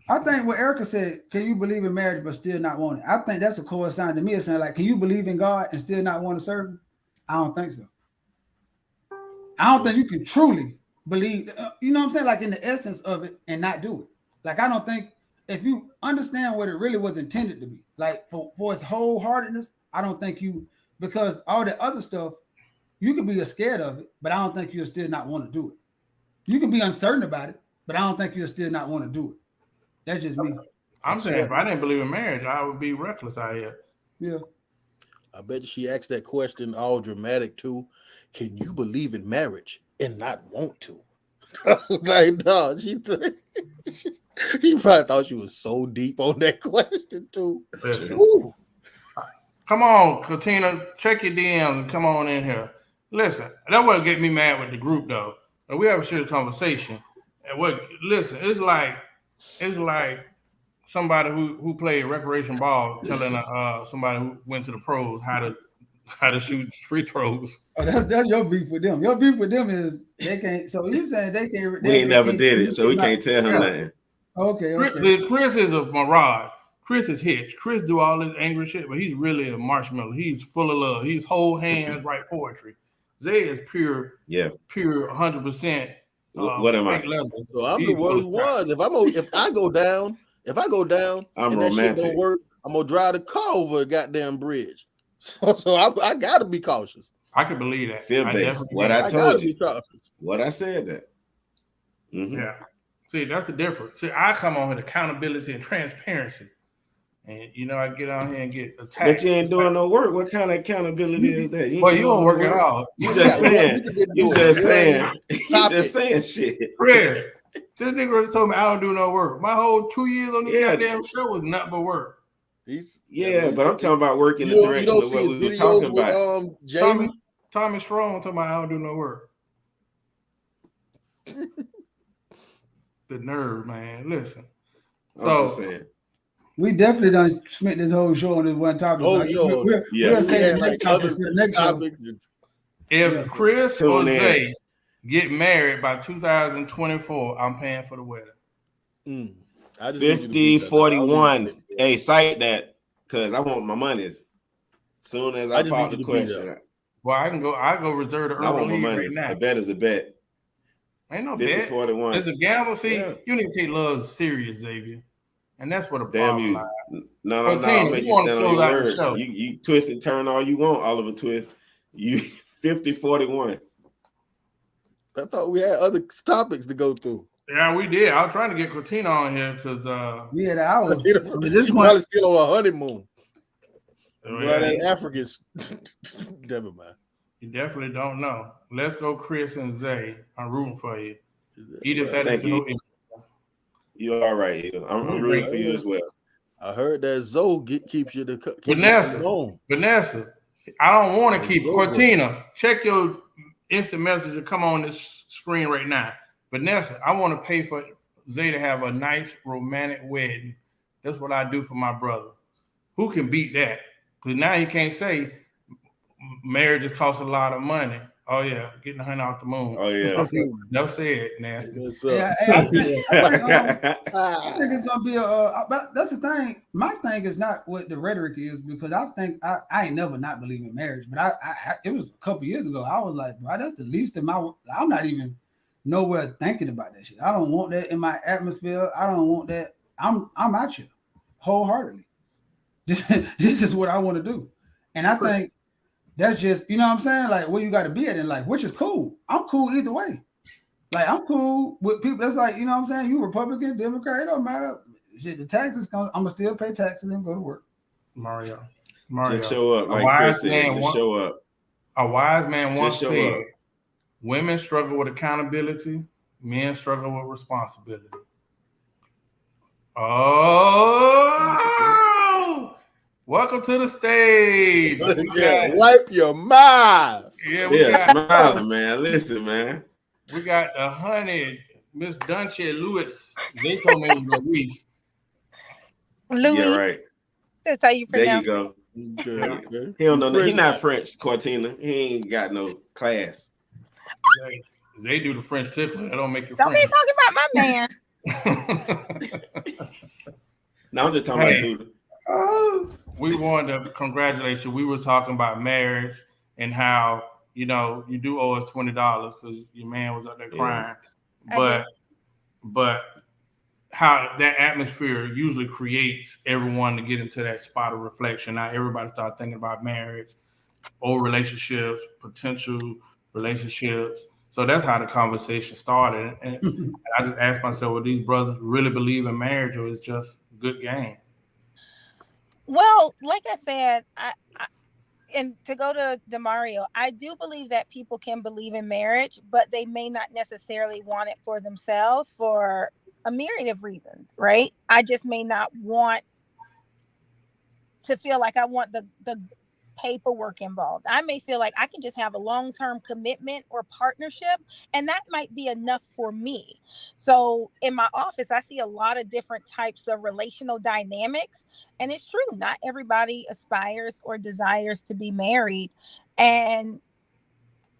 I think what Erica said, can you believe in marriage but still not want it? I think that's a core sign to me. It's saying like, can you believe in God and still not want to serve him? I don't think so. I don't think you can truly believe, you know what I'm saying? Like in the essence of it and not do it. Like, I don't think if you understand what it really was intended to be, like for its wholeheartedness, I don't think because all the other stuff, you can be scared of it, but I don't think you'll still not want to do it. You can be uncertain about it, but I don't think you'll still not want to do it. That's just me. I'm saying if I didn't believe in marriage, I would be reckless out here. Yeah. I bet she asked that question all dramatic too. Can you believe in marriage and not want to? Like, no, she probably thought she was so deep on that question too. Come on, Katina, check your DMs and come on in here. Listen, that wouldn't get me mad with the group though. And we have a serious conversation. And listen, it's like somebody who played recreation ball telling somebody who went to the pros how to shoot free throws. Oh, that's your beef with them. Your beef with them is they can't. So you saying they can't? We ain't never did it, so we can't tell him nothing. Okay. Chris is a mirage. Chris is Hitch. Chris do all this angry shit, but he's really a marshmallow. He's full of love. He's whole hands, write poetry. Zay is pure 100%. What am I? So I'm the worst one. If I go down, I'm and romantic. That shit don't work, I'm gonna drive the car over a goddamn bridge. So I gotta be cautious. I can believe that. Fear based. What I told you. What I said that. Mm-hmm. Yeah. See, that's the difference. See, I come on with accountability and transparency. And I get on here and get attacked. But you ain't doing no work. What kind of accountability is that? You don't work at all. You just saying shit. Chris, this nigga told me I don't do no work. My whole 2 years on this goddamn show was nothing but work. Yeah, but I'm talking about working the You direction don't of see what his we was videos talking with about. Jamie. Tommy Strong talking about I don't do no work. The nerve, man. Listen. I'm just saying. We definitely done spent this whole show on this one topic. Oh, So sure. we'll We say had the like next topic other for the next show. topics. If Chris or Tune in. Zay get married by 2024, I'm paying for the wedding. I just need you to beat that. 50-41. Hey, cite that because I want my monies. Soon as I I just pop need the you to beat question, Well, I go reserve the I want urban my league right monies. now. A bet is a bet. Ain't no bet. 50-41. It's a gamble. See, Yeah. you need to take love serious, Xavier. And that's what a Damn problem you. lies. No, I'll Tina, make you you wanna stand on close your out the word. show. You twist and turn all you want, Oliver Twist. You 50-41. I thought we had other topics to go through. Yeah, we did. I was trying to get Cortina on here because We had an hour. She At this point, probably still on a honeymoon. Oh, Well, yeah, that Africans. Never mind. you definitely don't know. Let's go, Chris and Zay. I'm rooting for you. Edith, that Thank is you. no issue. You're all right. I'm rooting for you as well. I heard that Zoe keeps you to Vanessa, I don't want to keep Zozo. Cortina. Check your instant messenger. Come on this screen right now. Vanessa, I want to pay for Zay to have a nice romantic wedding. That's what I do for my brother. Who can beat that? Because now he can't say marriage costs a lot of money. Oh yeah, getting the honey off the moon. Oh yeah. Never said nasty. I think it's gonna be but that's the thing. My thing is not what the rhetoric is, because I think I ain't never not believe in marriage, but I it was a couple years ago. I was like, bro, that's the least of my. I'm not even nowhere thinking about that shit. I don't want that in my atmosphere. I don't want that. I'm out here wholeheartedly. This is what I want to do, and I think that's just, you know what I'm saying, like where you got to be at in life, which is cool. I'm cool either way. Like I'm cool with people. That's like, you know what I'm saying, you Republican, Democrat, it don't matter. Shit, the taxes come. I'm gonna still pay taxes and go to work. Mario. Just show up, like Chris said. Just show up. A wise man once Just show said, up. women struggle with accountability, men struggle with responsibility. Oh, welcome to the stage. Wipe your mouth. Yeah, smiling, man. Listen, man. We got the honey, Miss Dunche Lewis. They told me it was Louise. Louis. Yeah, right. That's how you pronounce There you go. He don't know. He's not French, Cortina. He ain't got no class. They do the French tickler. That don't make you Don't French. be talking about my man. No, I'm just talking about Tudor. We wanted to congratulate you. We were talking about marriage and how, you know, you do owe us $20 because your man was out there crying. But how that atmosphere usually creates everyone to get into that spot of reflection. Now everybody start thinking about marriage, old relationships, potential relationships. So that's how the conversation started. And I just asked myself, well, these brothers really believe in marriage, or is it just a good game? Well, like I said, and to go to DeMario, I do believe that people can believe in marriage, but they may not necessarily want it for themselves for a myriad of reasons, right? I just may not want to feel like I want the paperwork involved. I may feel like I can just have a long-term commitment or partnership, and that might be enough for me. So in my office, I see a lot of different types of relational dynamics, and it's true, not everybody aspires or desires to be married. And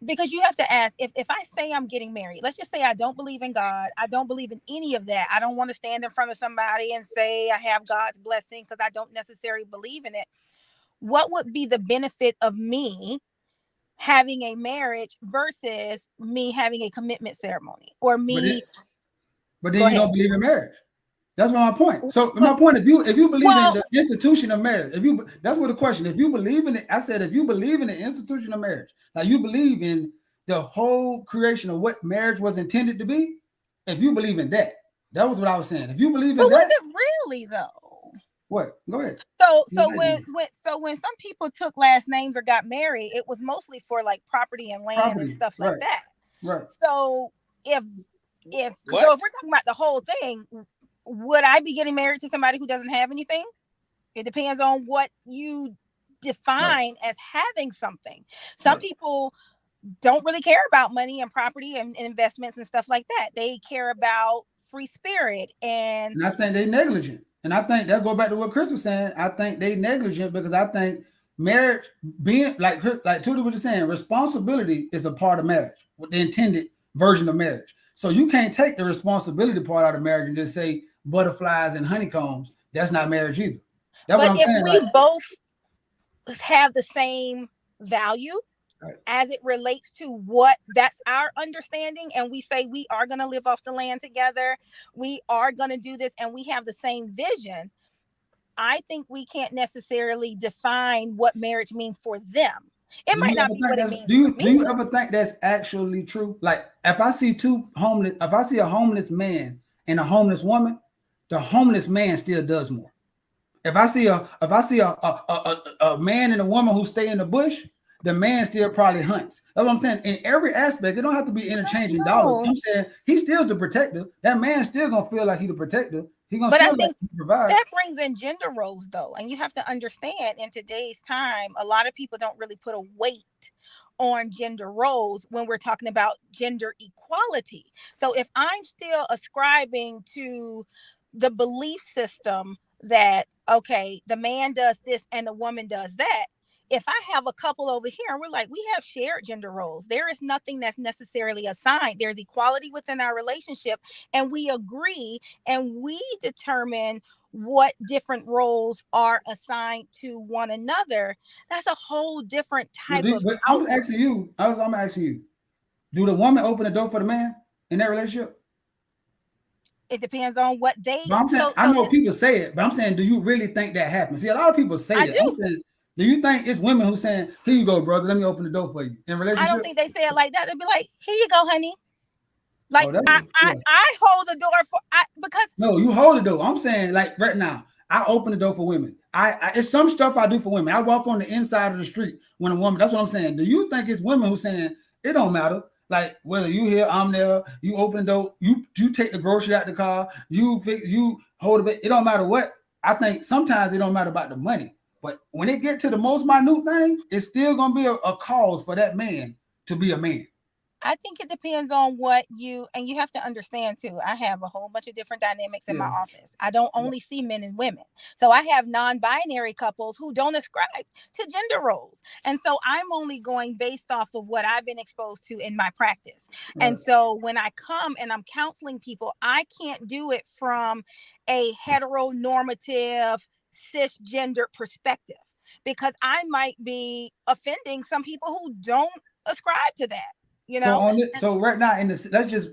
because you have to ask, if I say I'm getting married, let's just say I don't believe in God, I don't believe in any of that, I don't want to stand in front of somebody and say I have God's blessing because I don't necessarily believe in it. What would be the benefit of me having a marriage versus me having a commitment ceremony, or me? But then you don't believe in marriage. That's my point. So my point, if you believe in the institution of marriage, that's what the question. If you believe in it, I said, if you believe in the institution of marriage, like you believe in the whole creation of what marriage was intended to be, if you believe in that, that was what I was saying. If you believe in that, was it really though? What? Go ahead. So when some people took last names or got married, it was mostly for like property and land and stuff like that. Right. So if we're talking about the whole thing, would I be getting married to somebody who doesn't have anything? It depends on what you define as having something. Some people don't really care about money and property and investments and stuff like that. They care about free spirit. And I think they negligent. And I think that go back to what Chris was saying. I think they negligent because I think marriage being like Tootie was just saying, responsibility is a part of marriage, with the intended version of marriage. So you can't take the responsibility part out of marriage and just say butterflies and honeycombs. That's not marriage either. That's what I'm saying. If we both have the same value as it relates to what that's our understanding, and we say we are going to live off the land together, we are going to do this, and we have the same vision, I think we can't necessarily define what marriage means for them. It might not be what it means. Do you ever think that's actually true? Like if I see a homeless man and a homeless woman, the homeless man still does more. If I see a man and a woman who stay in the bush, the man still probably hunts. That's what I'm saying. In every aspect, it don't have to be interchanging dollars. I'm saying he's still the protector. That man's still gonna feel like he's the protector. But I think that brings in gender roles, though, and you have to understand in today's time, a lot of people don't really put a weight on gender roles when we're talking about gender equality. So if I'm still ascribing to the belief system that, okay, the man does this and the woman does that, if I have a couple over here and we're like, we have shared gender roles, there is nothing that's necessarily assigned. There's equality within our relationship, and we agree and we determine what different roles are assigned to one another. That's a whole different type of. I'm asking you, do the woman open the door for the man in that relationship? It depends on what they. But I'm saying, I know people say it, but I'm saying, do you really think that happens? See, a lot of people say it. I'm saying, do you think it's women who saying, "Here you go, brother, let me open the door for you"? In relationship, I don't think they say it like that. They'd be like, "Here you go, honey." Like I hold the door because no, you hold the door. I'm saying like right now, I open the door for women. I it's some stuff I do for women. I walk on the inside of the street when a woman. That's what I'm saying. Do you think it's women who saying it don't matter? Like whether you here, I'm there. You open the door. You take the grocery out the car. You hold it. It don't matter what. I think sometimes it don't matter about the money. But when it get to the most minute thing, it's still gonna be a cause for that man to be a man. I think it depends on what you have to understand too. I have a whole bunch of different dynamics in my office. I don't only see men and women. So I have non-binary couples who don't ascribe to gender roles. And so I'm only going based off of what I've been exposed to in my practice. Right. And so when I come and I'm counseling people, I can't do it from a heteronormative cisgender perspective, because I might be offending some people who don't ascribe to that. You know, so right now let's just,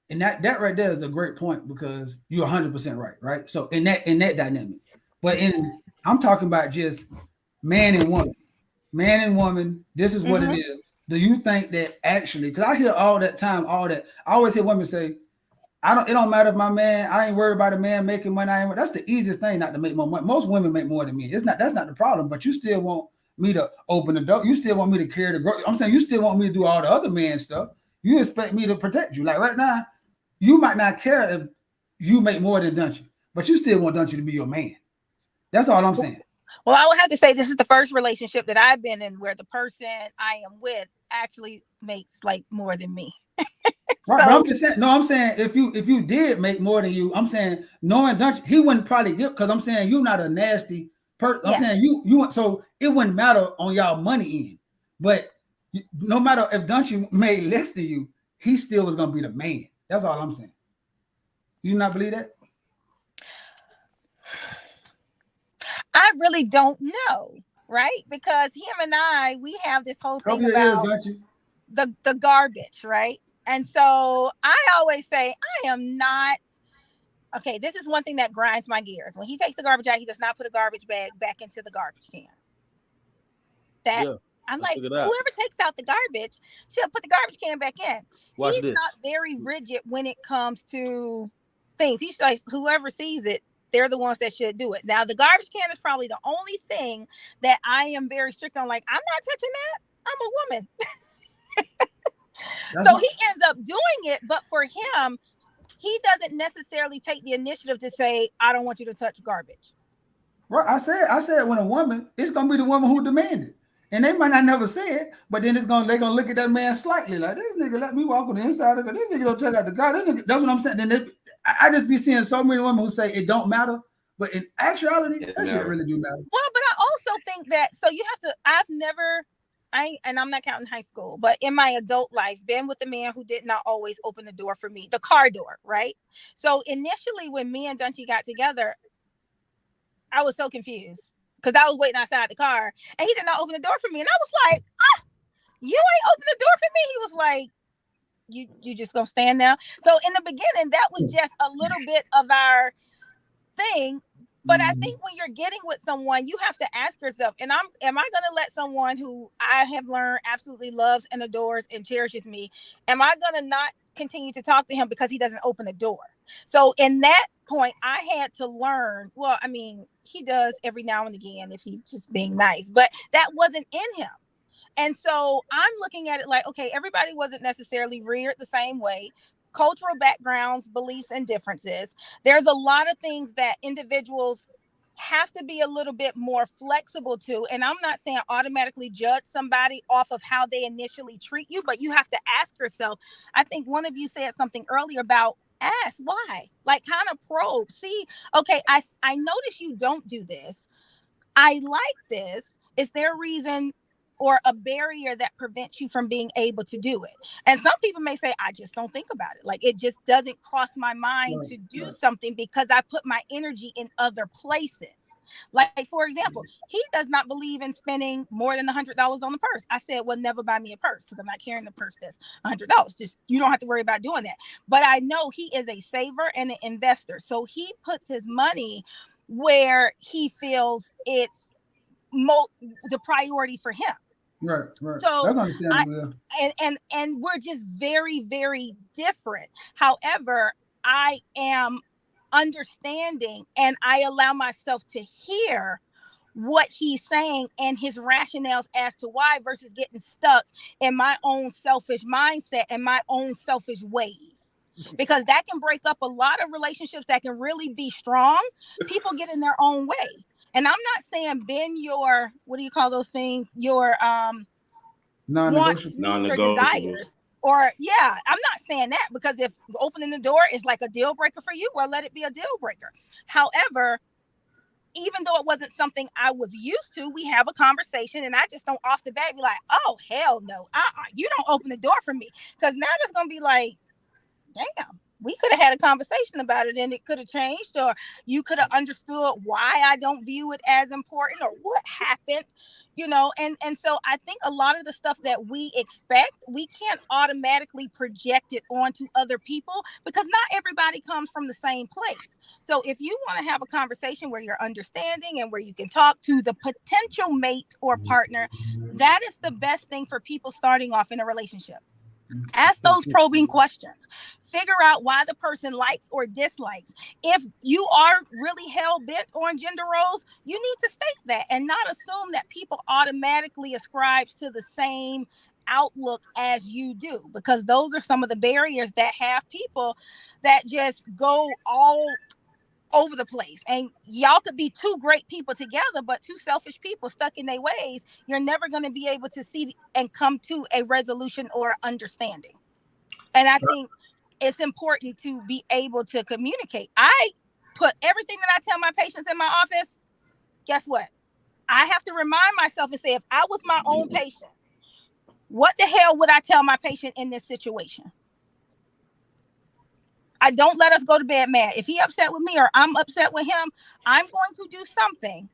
and that right there is a great point, because you're 100% right. So in that dynamic, but I'm talking about just man and woman. This is what it is. Do you think that actually? Because I hear all that. I always hear women say, It don't matter if my man. I ain't worried about a man making money. That's the easiest thing, not to make more money. Most women make more than me. That's not the problem. But you still want me to open the door. You still want me to carry the grocery. I'm saying you still want me to do all the other man stuff. You expect me to protect you. Like right now, you might not care if you make more than Dungy, but you still want Dungy to be your man. That's all I'm saying. Well, I would have to say this is the first relationship that I've been in where the person I am with actually makes like more than me. Right, so, but I'm just saying. No, I'm saying if you did make more than you, I'm saying knowing Dungy, he wouldn't probably get, because I'm saying you're not a nasty. I'm saying you so it wouldn't matter on y'all money end, but no matter if Dungy made less than you, he still was gonna be the man. That's all I'm saying. You not believe that? I really don't know, right? Because him and I, we have this whole thing about the garbage, right? And so I always say I am not. Okay, this is one thing that grinds my gears. When he takes the garbage out, he does not put a garbage bag back into the garbage can. I'm like, whoever takes out the garbage should put the garbage can back in. He's not very rigid when it comes to things. He's like, whoever sees it, they're the ones that should do it. Now, the garbage can is probably the only thing that I am very strict on. Like, I'm not touching that. I'm a woman. So he ends up doing it, but for him, he doesn't necessarily take the initiative to say, I don't want you to touch garbage. Right. I said when a woman, it's gonna be the woman who demanded. And they might not never say it, but then they're gonna look at that man slightly like this nigga let me walk on the inside of it. This nigga don't tell out the guy. That's what I'm saying. Then I just be seeing so many women who say it don't matter, but in actuality, that shit really do matter. Well, but I also think that so you have to. And I'm not counting high school, but in my adult life, been with a man who did not always open the door for me, the car door, right? So initially, when me and Dungy got together, I was so confused because I was waiting outside the car and he did not open the door for me. And I was like, you ain't open the door for me. He was like, you just gonna stand there. So in the beginning, that was just a little bit of our thing. But I think when you're getting with someone, you have to ask yourself, am I gonna let someone who I have learned absolutely loves and adores and cherishes me, am I gonna not continue to talk to him because he doesn't open the door? So in that point, I had to learn, well, I mean, he does every now and again if he's just being nice, but that wasn't in him. And so I'm looking at it like, okay, everybody wasn't necessarily reared the same way. Cultural backgrounds, beliefs, and differences. There's a lot of things that individuals have to be a little bit more flexible to. And I'm not saying automatically judge somebody off of how they initially treat you, but you have to ask yourself. I think one of you said something earlier about ask why, like kind of probe. See, okay, I notice you don't do this. I like this. Is there a reason or a barrier that prevents you from being able to do it? And some people may say, I just don't think about it. Like it just doesn't cross my mind to do something because I put my energy in other places. Like, for example, he does not believe in spending more than $100 on the purse. I said, well, never buy me a purse because I'm not carrying a purse that's $100. Just, you don't have to worry about doing that. But I know he is a saver and an investor. So he puts his money where he feels it's the priority for him. Right. So that's understandable. And we're just very, very different. However, I am understanding and I allow myself to hear what he's saying and his rationales as to why versus getting stuck in my own selfish mindset and my own selfish ways. Because that can break up a lot of relationships that can really be strong. People get in their own way. And I'm not saying bend your, what do you call those things? Your non-negotiables. Or yeah, I'm not saying that because if opening the door is like a deal breaker for you, well, let it be a deal breaker. However, even though it wasn't something I was used to, we have a conversation and I just don't off the bat be like, oh, hell no, you don't open the door for me. Because now it's going to be like, damn. We could have had a conversation about it and it could have changed, or you could have understood why I don't view it as important or what happened, and so I think a lot of the stuff that we expect, we can't automatically project it onto other people because not everybody comes from the same place. So if you want to have a conversation where you're understanding and where you can talk to the potential mate or partner, that is the best thing for people starting off in a relationship. Ask those probing questions. Figure out why the person likes or dislikes. If you are really hell-bent on gender roles, you need to state that and not assume that people automatically ascribe to the same outlook as you do, because those are some of the barriers that have people that just go all over the place. And y'all could be two great people together, but two selfish people stuck in their ways, you're never going to be able to see and come to a resolution or understanding. And I think it's important to be able to communicate. I put everything that I tell my patients in my office. Guess what? I have to remind myself and say, if I was my own patient, what the hell would I tell my patient in this situation? I don't let us go to bed mad. If he upset with me or I'm upset with him, I'm going to do something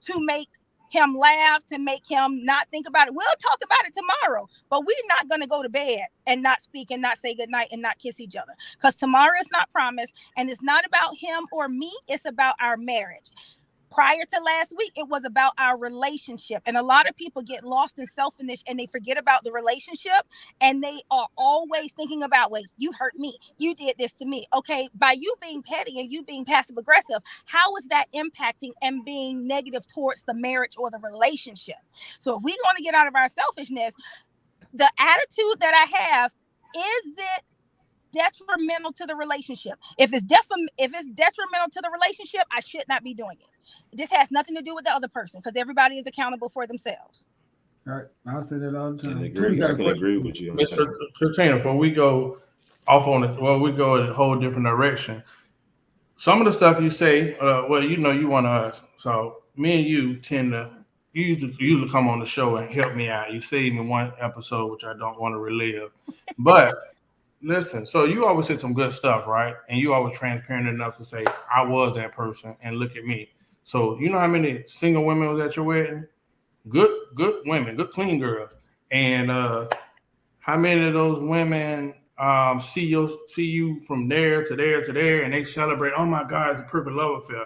to make him laugh, to make him not think about it. We'll talk about it tomorrow, but we're not going to go to bed and not speak and not say goodnight and not kiss each other, because tomorrow is not promised. And it's not about him or me. It's about our marriage. Prior to last week, it was about our relationship. And a lot of people get lost in selfishness and they forget about the relationship. And they are always thinking about, wait, you hurt me. You did this to me. Okay, by you being petty and you being passive aggressive, how is that impacting and being negative towards the marriage or the relationship? So if we're going to get out of our selfishness, the attitude that I have, is it detrimental to the relationship? If it's detrimental to the relationship, I should not be doing it. This has nothing to do with the other person because everybody is accountable for themselves. All right, I say that all the Can time. agree. I can agree with you on Mr. that. Christina, before we go off on it, well, we go in a whole different direction. Some of the stuff you say, well, you know, you want us. So me and you tend to you usually come on the show and help me out. You saved me one episode, which I don't want to relive. But listen, so you always say some good stuff, right? And you always transparent enough to say, I was that person and look at me. So you know how many single women was at your wedding? Good women, good clean girls. And how many of those women see you from there to there to there and they celebrate, oh my God, it's a perfect love affair.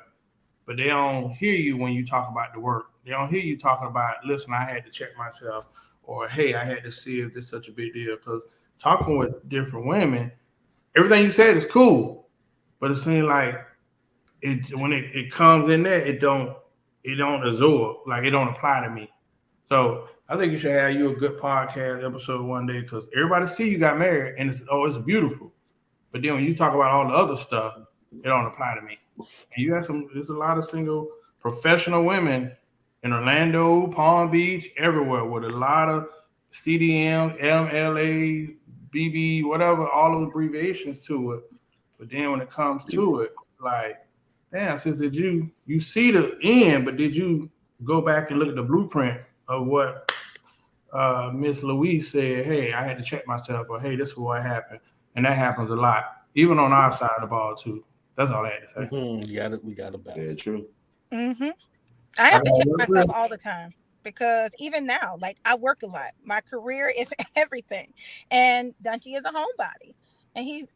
But they don't hear you when you talk about the work. They don't hear you talking about, listen, I had to check myself, or hey, I had to see if this is such a big deal. Because talking with different women, everything you said is cool, but it seems like when it comes in there, it don't absorb, like it don't apply to me. So I think you should have you a good podcast episode one day because everybody see you got married and it's beautiful. But then when you talk about all the other stuff, it don't apply to me. And you have there's a lot of single professional women in Orlando, Palm Beach, everywhere with a lot of CDM, MLA, BB, whatever, all those abbreviations to it. But then when it comes to it, like, damn, sis, did you see the end, but did you go back and look at the blueprint of what Miss Louise said? Hey, I had to check myself, or hey, this is what happened. And that happens a lot, even on our side of the ball, too. That's all I had to say. Mm-hmm. We got to balance. Yeah, true. Mm-hmm. I have to check myself all the time because even now, like I work a lot. My career is everything. And Dungy is a homebody. And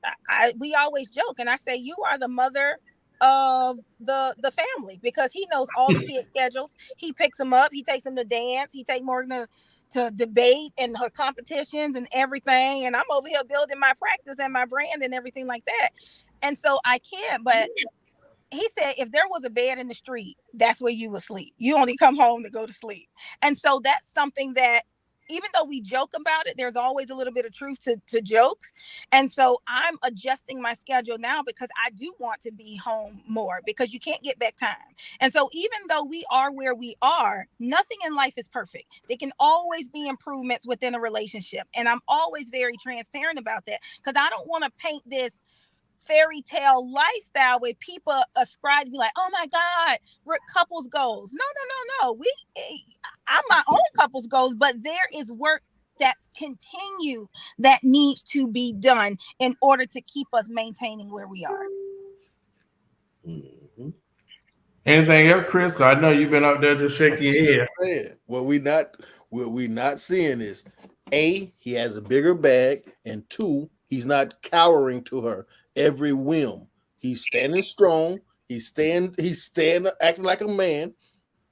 we always joke. And I say, you are the mother of the family because he knows all the kids' schedules. He picks them up. He takes them to dance. He takes Morgan to debate and her competitions and everything. And I'm over here building my practice and my brand and everything like that. And so I can't, but he said, if there was a bed in the street, that's where you would sleep. You only come home to go to sleep. And so that's something that, even though we joke about it, there's always a little bit of truth to jokes. And so I'm adjusting my schedule now because I do want to be home more because you can't get back time. And so even though we are where we are, nothing in life is perfect. There can always be improvements within a relationship. And I'm always very transparent about that because I don't want to paint this fairy tale lifestyle where people ascribe to be like, oh my God, we're couples goals. No. I'm my own couples goals, but there is work that's continue that needs to be done in order to keep us maintaining where we are. Mm-hmm. Anything else, Chris? Because I know you've been up there just shaking your head. What we not seeing is A, he has a bigger bag, and 2, he's not cowering to her every whim. He's standing strong. He's standing acting like a man,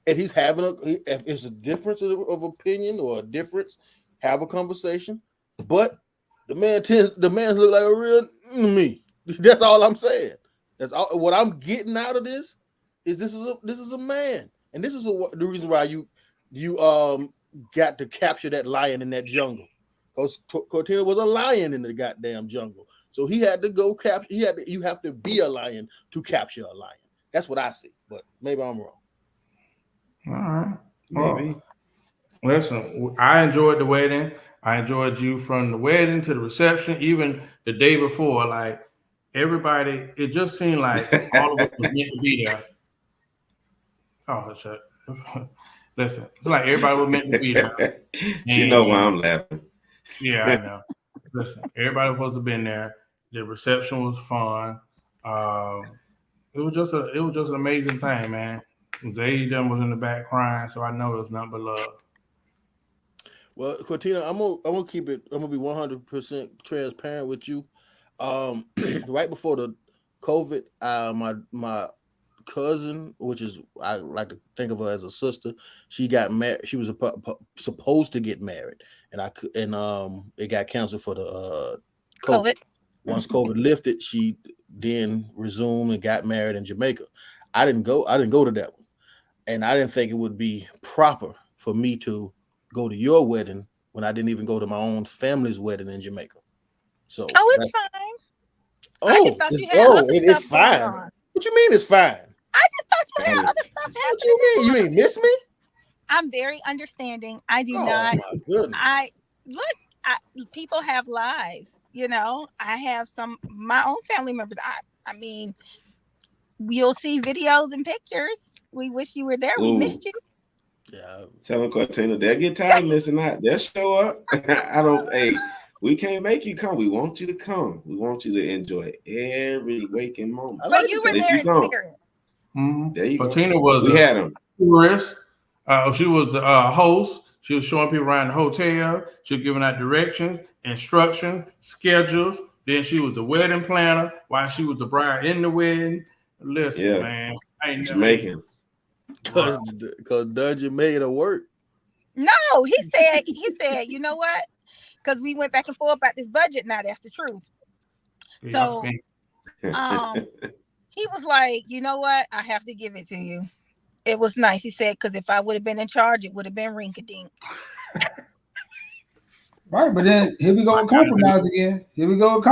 and he's having if it's a difference of opinion or a difference, have a conversation. But the man look like a real me. That's all I'm saying. That's all. What I'm getting out of this is this is a man, and this is the reason why you got to capture that lion in that jungle. Because Cortina was a lion in the goddamn jungle. So he had to go capture. You have to be a lion to capture a lion. That's what I see. But maybe I'm wrong. All right. Maybe. Listen, I enjoyed the wedding. I enjoyed you from the wedding to the reception, even the day before. Like everybody, it just seemed like all of us was meant to be there. Oh, shut. Listen, it's like everybody was meant to be there. She know why I'm laughing. Yeah, I know. Listen, everybody was supposed to have been there. The reception was fun. It was just an amazing thing, man. Zay was in the back crying, so I know it was nothing but love. Well, Cortina, I'm gonna keep it. I'm gonna be 100% transparent with you. Right before the COVID, my cousin, which is I like to think of her as a sister, she got married. She was supposed to get married, and it got canceled for the COVID. Once COVID lifted, she then resumed and got married in Jamaica. I didn't go to that one, and I didn't think it would be proper for me to go to your wedding when I didn't even go to my own family's wedding in Jamaica. So it's fine. I just thought you had other it is stuff going fine. on. What you mean it's fine? I just thought had other stuff What happening. you mean? You ain't miss me? I'm very understanding. I do Oh not. my goodness. People have lives. You know, I have my own family members. I mean, you'll see videos and pictures. We wish you were there. We missed you. Yeah. Tell them, Cortina, they'll get tired of missing out. They'll show up. Hey, we can't make you come. We want you to come. We want you to enjoy every waking moment. But you were there in spirit. There you Cortina go. was We had them. tourist. She was the host. She was showing people around the hotel. She was giving out directions, instructions, schedules. Then she was the wedding planner while she was the bride in the wedding. Listen, man, I ain't Jamaican. Because Dungeon made her work. No, he said, you know what? Because we went back and forth about this budget. Now that's the truth. So he was like, you know what? I have to give it to you. It was nice. He said, because if I would have been in charge, it would have been rinky-dink. Right, but then here we go with compromise again. Here we go with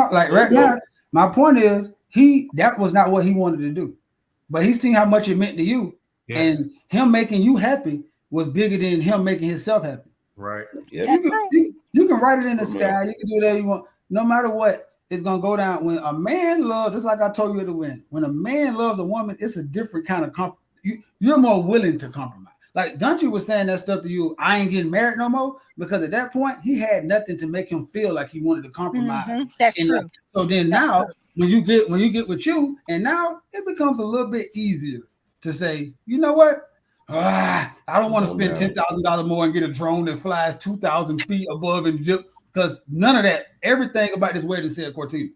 now. My point is, that was not what he wanted to do, but he seen how much it meant to you, and him making you happy was bigger than him making himself happy. Right. Yeah. You can write it in the sky. You can do whatever you want. No matter what, it's gonna go down. When a man loves, just like I told you at the win, when a man loves a woman, it's a different kind of you're more willing to compromise. Like Dungy was saying that stuff to you. I ain't getting married no more, because at that point he had nothing to make him feel like he wanted to compromise. That's true. So then now, when you get with you, and now it becomes a little bit easier to say, you know what? I don't want to spend $10,000 more and get a drone that flies 2,000 feet above and jump, because none of that. Everything about this wedding said Cortina.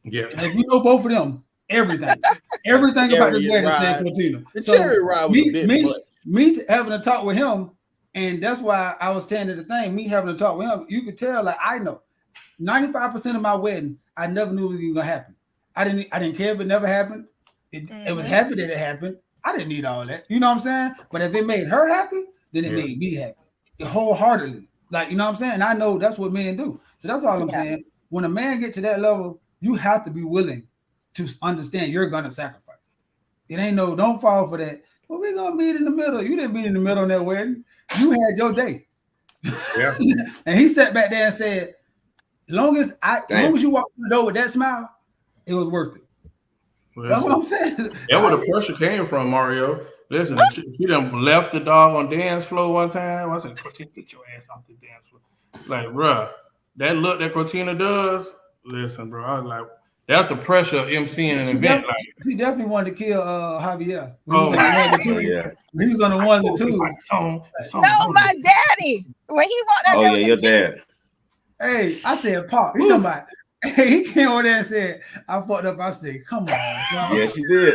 Yeah. And if you know both of them, everything about this wedding said Cortina. The cherry ride was a bit much. Me having a talk with him, and that's why I was standing the thing. Me having a talk with him, you could tell. Like, I know 95% of my wedding, I never knew it was gonna happen. I didn't care if it never happened. It was happy that it happened. I didn't need all that. You know what I'm saying? But if it made her happy, then it made me happy wholeheartedly. Like, you know what I'm saying? And I know that's what men do. So that's all I'm saying. When a man get to that level, you have to be willing to understand you're gonna sacrifice. It ain't don't fall for that. Well, we're gonna meet in the middle. You didn't meet in the middle on that wedding. You had your day. Yeah. And he sat back there and said, as long as you walk through the door with that smile, it was worth it. That's what I'm saying. That's where the pressure came from, Mario. Listen, she done left the dog on dance floor one time. I said, Cortina, get your ass off the dance floor. Like, bro, that look that Cortina does, listen, bro, I was like, that's the pressure of emceeing an event. He definitely wanted to kill Javier. He was on the ones and twos. No, my daddy. When he walked your dad. Hey, I said, Pop. He's talking about. Hey, he came over there and said, I fucked up. I said, come on. Bro. Yes, you did.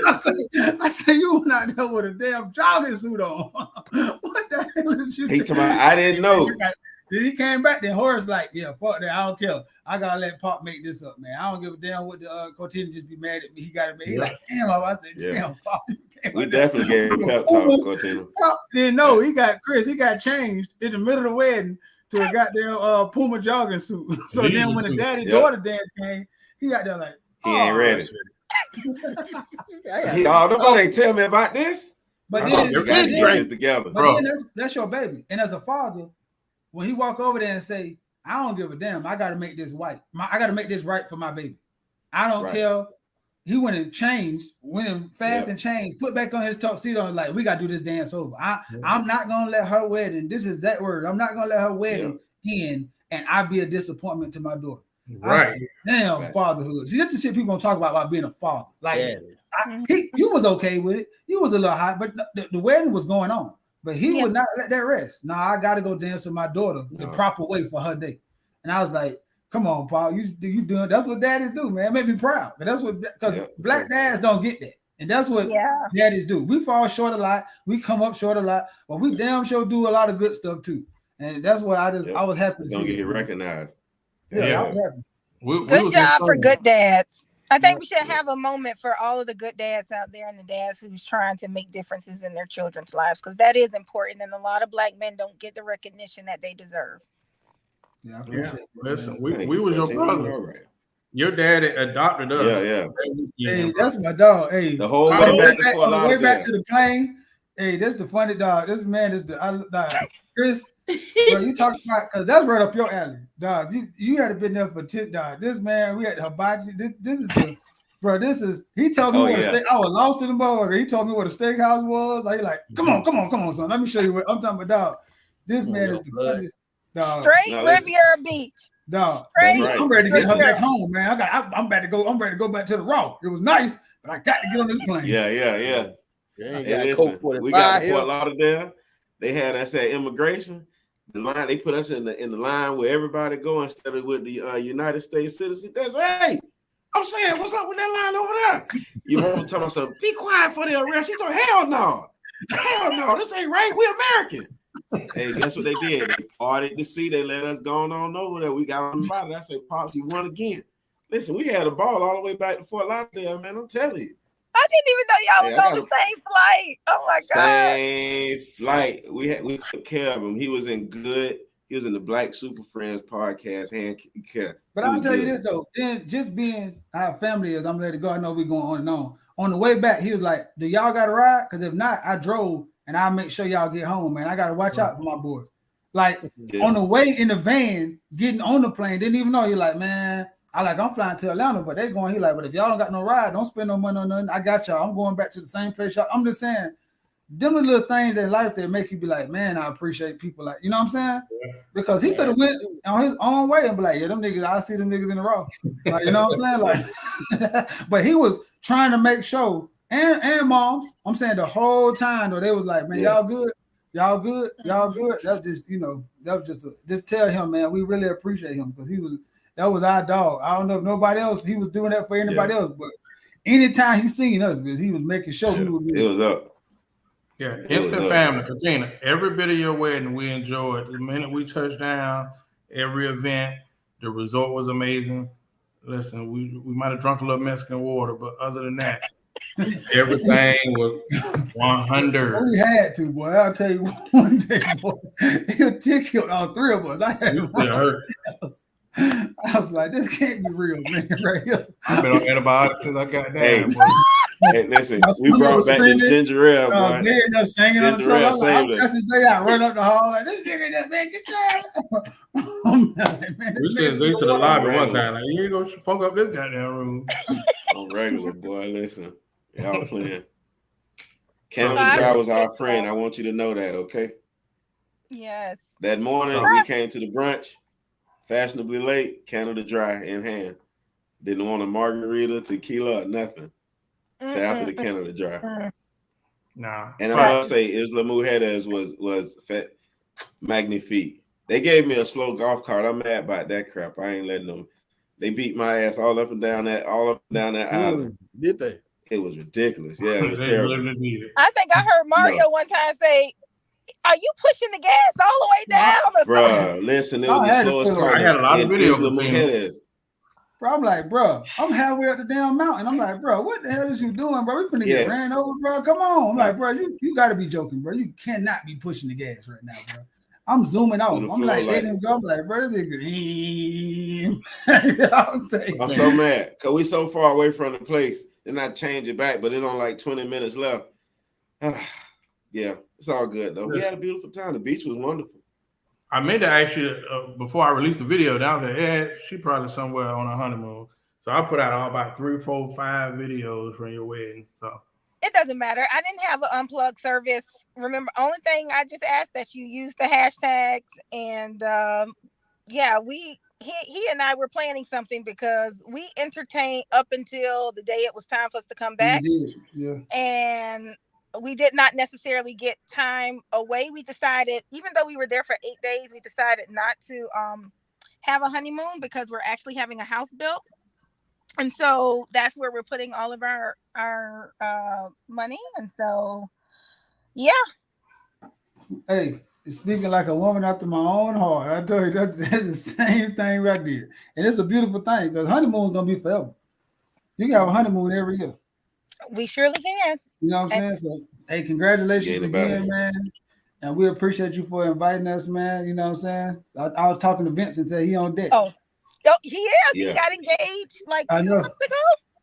I said, you went out there with a damn jogging suit on. What the hell is you doing? I didn't know. Then he came back. Then Horace like, yeah, fuck that. I don't care. I gotta let Pop make this up, man. I don't give a damn what the Cortina just be mad at me. He got to make. He like, damn. I said, damn, Pop. We definitely gave him pep talk, Cortina. Pop didn't know. He got Chris. He got changed in the middle of the wedding to a goddamn Puma jogging suit. So then when the daddy daughter dance came, he got there like, he ain't ready. Nobody tell me about this. But then together, bro. Then that's your baby. And as a father, when he walk over there and say, I don't give a damn, I gotta make this right. I gotta make this right for my baby. I don't care. He went and changed, and changed, put back on his tuxedo and like, we gotta do this dance over. I'm not gonna let her wedding. This is that word. I'm not gonna let her wedding end and I be a disappointment to my daughter. Right. Damn, fatherhood. See, that's the shit people gonna talk about being a father. Like, you was okay with it. You was a little hot, but the wedding was going on. But he would not let that rest. No, I got to go dance with my daughter the proper way for her day. And I was like, come on, Paul, you doing, that's what daddies do, man. It made me proud. But that's what, because black dads don't get that. And that's what daddies do. We fall short a lot. We come up short a lot, but we damn sure do a lot of good stuff too. And that's why I was happy to see. Don't get recognized. I was happy. Good job for good dads. I think we should have a moment for all of the good dads out there and the dads who's trying to make differences in their children's lives, because that is important. And a lot of black men don't get the recognition that they deserve. Yeah. Listen, we was your brother. Your daddy adopted us. Yeah, yeah. Hey, that's my dog. Hey, The whole on way the back to Fort on the way back Lauderdale. to the plane. Hey, that's the funny dog. This man is Chris. Bro, you talking about because that's right up your alley, dog. You had been there for 10, dog. This man, we had hibachi. This is the bro. This is he told me Oh, what yeah. a steak. I was lost in the burger. He told me what a steakhouse was. Like, come on, son. Let me show you what I'm talking about, dog. This man is the funniest dog. Straight Now listen. Riviera Beach. Dog, Straight right. I'm ready to get her Riviera. back home, man. I'm ready to go. I'm ready to go back to the Raw. It was nice, but I got to get on this plane. Yeah. They ain't Hey, got listen, Coke we got 45 to here. Fort Lauderdale. They had us at immigration. The line, they put us in the line where everybody go instead of with the United States citizens. That's right. I'm saying, what's up with that line over there? You want to tell us something? Be quiet for the arrest. She told, hell no, this ain't right. We American. Hey, guess what they did? They parted the seat. They let us go on over there. We got on the body. I said, Pops, you won again. Listen, we had a ball all the way back to Fort Lauderdale, man. I'm telling you. I didn't even know y'all Hey, was on the same flight. Oh my god. Same flight. We took care of him. He was in the Black Super Friends podcast hand care. But I'll tell you this though, then just being our family is, I'm ready to go. I know we're going on and on. On the way back, he was like, "Do y'all got a ride? Because if not, I drove and I'll make sure y'all get home, man. I gotta watch out for my boys." Like on the way in the van, getting on the plane, didn't even know. You're like, man, I'm flying to Atlanta, but they going. He like, but if y'all don't got no ride, don't spend no money on nothing. I got y'all. I'm going back to the same place. I'm just saying, them are the little things in life that make you be like, man, I appreciate people like, you know what I'm saying? Because he could have went on his own way and be like, yeah, them niggas, I see them niggas in the Raw. Like, you know what I'm saying? Like, but he was trying to make sure, and moms, I'm saying the whole time though, they was like, man, y'all good? Y'all good? Y'all good? That was just, just tell him, man, we really appreciate him because that was our dog. I don't know if nobody else, he was doing that for anybody else, but anytime he seen us, he was making sure we would be. It was up. Yeah, instant family. Katina, every bit of your wedding we enjoyed. The minute we touched down, every event, the resort was amazing. Listen, we might have drunk a little Mexican water, but other than that, everything was 100. We had to, boy. I'll tell you one day, boy. He'll ticket all three of us. I had to hurt. I was like, this can't be real, man, right here. I've been on antibiotics since I got down. Hey, listen, we brought back this ginger ale, boy. They ended up singing on the Ginger ale toilet. I'm saved like, say, I run up the hall like, this nigga just man, get your ass. We sent Zay to the lobby one time. Like, you ain't gonna fuck up this goddamn room. On regular, boy. Listen, y'all playing. Canada Dry was our friend. I want you to know that, okay? Yes. That morning we came to the brunch, fashionably late, Canada Dry in hand. Didn't want a margarita, tequila, or nothing. To after the Canada Dry. Nah. And I must say, Isla Mujeres was magnifique. They gave me a slow golf cart. I'm mad about that crap. I ain't letting them. They beat my ass all up and down that island. Did they? It was ridiculous. Yeah, it was terrible. I think I heard Mario one time say, "Are you pushing the gas all the way down?" Bro, listen, it was the slowest car. I had a lot of videos Isla of Mujeres. Bro, I'm like, bro, I'm halfway up the damn mountain. I'm like, bro, what the hell is you doing, bro? We finna get ran over, bro. Come on. I'm like, bro, you got to be joking, bro. You cannot be pushing the gas right now, bro. I'm zooming out. I'm like, letting him go. I'm like, bro, this nigga. I'm so mad because we so far away from the place. Then I change it back, but it's on like 20 minutes left. Yeah, it's all good though. We had a beautiful time. The beach was wonderful. I meant to ask you before I released the video. Down there, yeah, she probably somewhere on a honeymoon. So I put out all about 3, 4, 5 videos from your wedding. So it doesn't matter. I didn't have an unplugged service. Remember, only thing I just asked that you use the hashtags, and he and I were planning something because we entertained up until the day it was time for us to come back. And we did not necessarily get time away. We decided, even though we were there for 8 days, we decided not to have a honeymoon because we're actually having a house built. And so that's where we're putting all of our money. And so, yeah. Hey, speaking like a woman after my own heart. I tell you, that's the same thing right there. And it's a beautiful thing because honeymoon's going to be forever. You can have a honeymoon every year. We surely can. You know what I'm saying? So, hey, congratulations again, man. And we appreciate you for inviting us, man. You know what I'm saying? I was talking to Vince and said he on deck. Oh, Oh, he is. Yeah. He got engaged like I 2 know. months ago.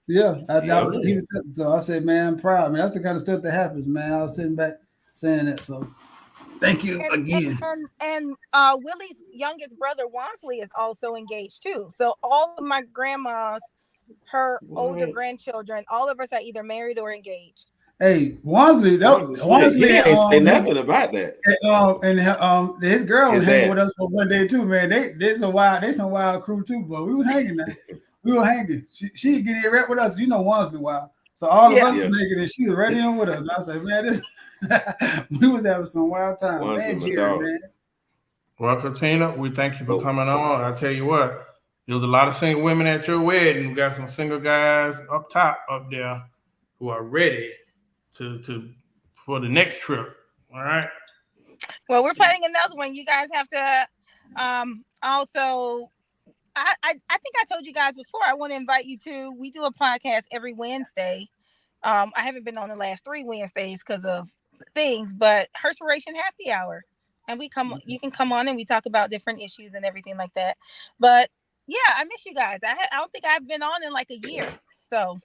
Yeah, Yeah. so I said, man, I'm proud. I mean, that's the kind of stuff that happens, man. I was sitting back saying that. So thank you again. And Willie's youngest brother Wansley is also engaged too. So all of my grandmas, her older What? grandchildren, all of us are either married or engaged. Hey, Wansley, He ain't say nothing about that. His girl was His hanging dad. with us for one day too, man. They some wild crew too, but we was hanging there. We were hanging. She get in right with us. You know, Wansley wild. So all of us Yeah. was hanging, and she was right in with us. And I was like, man, we was having some wild time. Wansley, Man, my Jerry, dog. man. Well, Katina, we thank you for Oh. coming on. I tell you what, there was a lot of single women at your wedding. We got some single guys up top up there who are ready to for the next trip. All right. Well, we're planning another one. You guys have to also. I think I told you guys before. I want to invite you to. We do a podcast every Wednesday. I haven't been on the last 3 Wednesdays because of things, but Herspiration Happy Hour, and we come. You can come on and we talk about different issues and everything like that. But yeah, I miss you guys. I don't think I've been on in like a year. So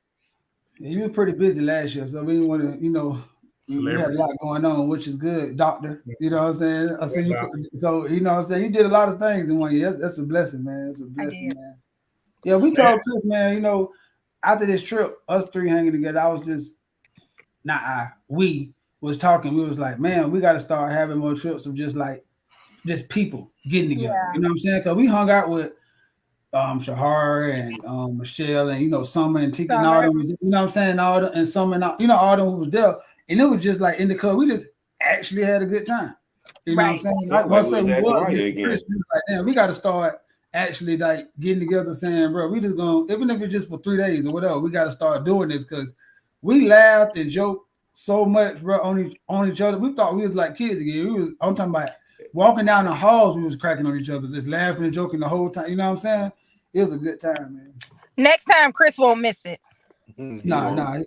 Yeah, you were pretty busy last year, so we didn't want to, we had a lot going on, which is good, doctor. You know what I'm saying? So you know what I'm saying? You did a lot of things in 1 year. That's a blessing, man. It's a blessing, man. Yeah, we told Chris, man, after this trip, us 3 hanging together, we was talking. We was like, man, we got to start having more trips of just people getting together. Yeah. You know what I'm saying? Because we hung out with Shahar and Michelle and Summer and Tika and all them, you know what I'm saying? All them, and Summer and all them who was there. And it was just like in the club, we just actually had a good time. You know what I'm saying? Damn, we got to start actually like getting together saying, bro, we just going, even if it's just for 3 days or whatever, we got to start doing this because we laughed and joked so much, bro, on each other. We thought we was like kids again. I'm talking about walking down the halls, we was cracking on each other, just laughing and joking the whole time. You know what I'm saying? It was a good time, man. next time, Chris won't miss it. No,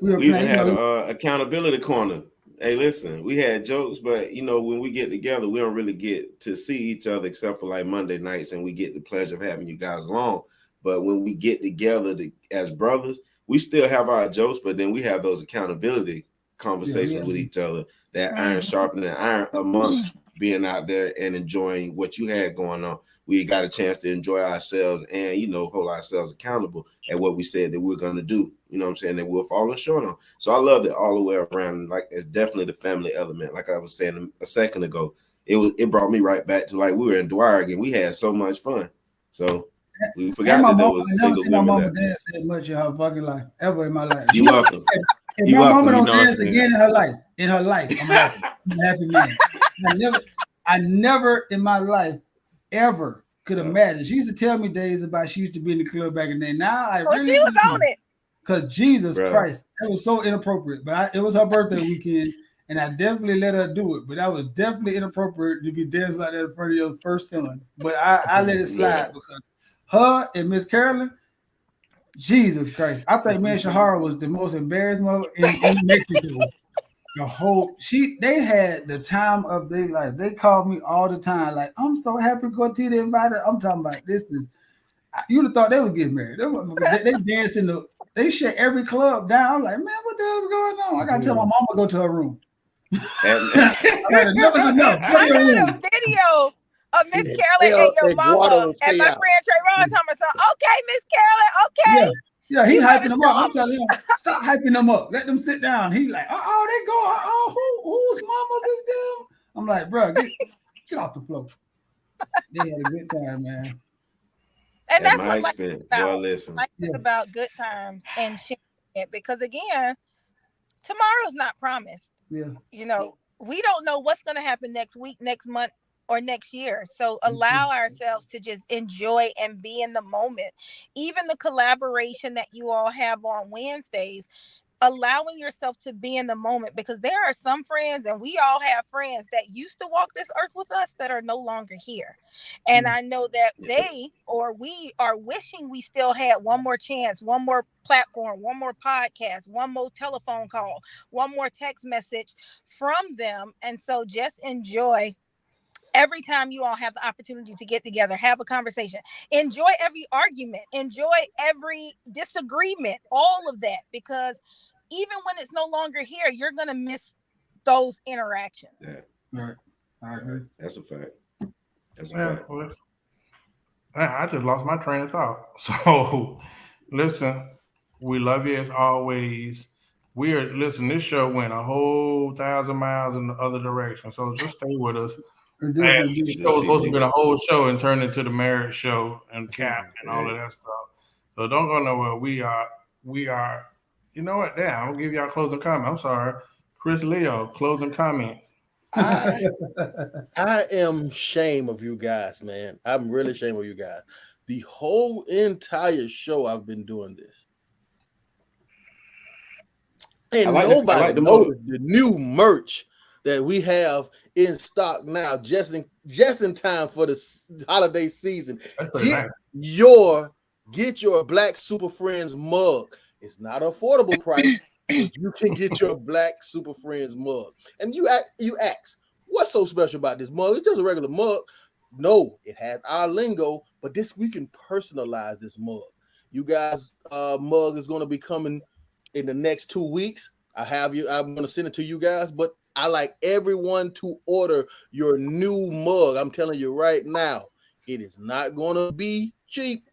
we even had an accountability corner. Hey, listen, we had jokes, but when we get together, we don't really get to see each other except for like Monday nights, and we get the pleasure of having you guys along. But when we get together as brothers, we still have our jokes, but then we have those accountability conversations with each other, that iron sharpening iron amongst being out there and enjoying what you had going on. We got a chance to enjoy ourselves and, hold ourselves accountable at what we said that we're going to do. You know what I'm saying? That we're falling short on. So I love it all the way around. Like, it's definitely the family element. Like I was saying a second ago, it brought me right back to like we were in Dwyer again. We had so much fun. So we forgot that there was single women. My mama dance that much in her fucking life, ever in my life. You're welcome. If my mama don't dance again in her life, I'm happy. I'm a happy man. I never in my life ever could imagine. She used to tell me days about she used to be in the club back in the day. Now I really she was on it. Because Jesus Christ, that was so inappropriate. But it was her birthday weekend, and I definitely let her do it. But that was definitely inappropriate to be dancing like that in front of your first son. But I let it slide because her and Miss Carolyn, Jesus Christ. I think me and Shahara was the most embarrassed mother in Mexico. They had the time of their life. They called me all the time, like, I'm so happy Cortina invited. I'm talking about you'd have thought they would get married. They danced they shut every club down. I'm like, man, what the hell's going on? I gotta tell my mama to go to her room. Enough is enough. I got a video of Miss Carolyn and your mama and my friend Trayvon talking about, okay, Miss Carolyn, okay. Yeah, he hyping them up. I'm telling him, stop hyping them up. Let them sit down. He like, they go. Whose mamas is them? I'm like, bro, get off the floor. They had a good time, man. And that's what life is about. Life is about good times and sharing it, because again, tomorrow's not promised. Yeah. We don't know what's going to happen next week, next month, or next year. So allow ourselves to just enjoy and be in the moment. Even the collaboration that you all have on Wednesdays, allowing yourself to be in the moment, because there are some friends, and we all have friends that used to walk this earth with us that are no longer here. And I know that they or we are wishing we still had one more chance, one more platform, one more podcast, one more telephone call, one more text message from them. And so just enjoy every time you all have the opportunity to get together, have a conversation, enjoy every argument, enjoy every disagreement, all of that, because even when it's no longer here, you're going to miss those interactions. Yeah. Right. I agree. That's a fact. That's a Yeah, fact. well, I just lost my train of thought. So, listen, we love you as always. Listen, this show went a whole 1,000 miles in the other direction. So just stay with us. It did, And it did. the show was supposed to be a whole show and turned into the marriage show and cap and all of that stuff. So don't go nowhere. We are, you know what? Damn, I'm gonna give y'all closing comment. I'm sorry. Chris Leo, closing comments. I am ashamed of you guys, man. I'm really ashamed of you guys. The whole entire show I've been doing this. And nobody knows the new merch that we have in stock now, just in time for the holiday season. Get your Black Super Friends mug. It's not an affordable price, but you can get your Black Super Friends mug. And you ask, what's so special about this mug? It's just a regular mug. No, it has our lingo, but we can personalize this mug. You guys' mug is going to be coming in the next 2 weeks. I'm going to send it to you guys, but I like everyone to order your new mug. I'm telling you right now, it is not going to be cheap.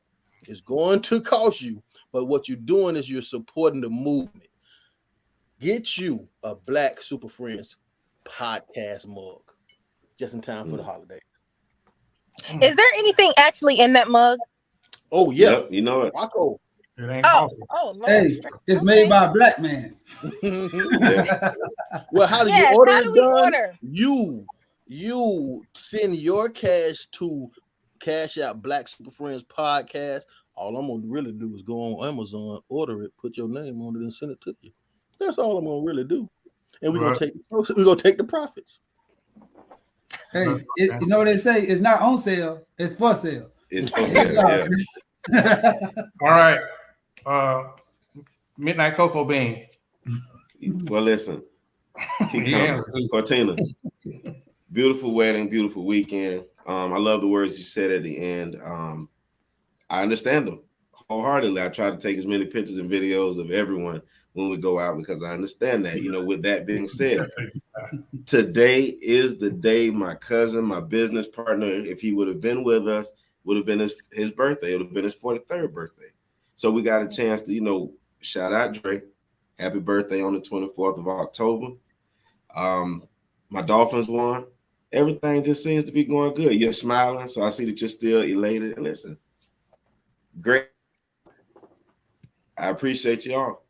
It's going to cost you, but what you're doing is you're supporting the movement. Get you a Black Super Friends podcast mug just in time for the holidays. Is there anything actually in that mug? Oh, yeah. Yep, you know it. Rocco. It ain't Lord. Hey, it's made by a Black man. Well, how do you order it done? You send your cash to Cash Out Black Super Friends Podcast. All I'm gonna really do is go on Amazon, order it, put your name on it, and send it to you. That's all I'm gonna really do. And we're gonna take the profits. Hey, you know what they say? It's not on sale, it's for sale. It's for sale, yeah. All right. Midnight Cocoa Bean. Well, listen. Cortina. Beautiful wedding, beautiful weekend. I love the words you said at the end. I understand them wholeheartedly. I try to take as many pictures and videos of everyone when we go out because I understand that. You know, with that being said, today is the day my cousin, my business partner, if he would have been with us, would have been his birthday. It would have been his 43rd birthday. So we got a chance to, you know, shout out Dre. Happy birthday on the 24th of October. My Dolphins won. Everything just seems to be going good. You're smiling, so I see that you're still elated. And listen, great. I appreciate y'all.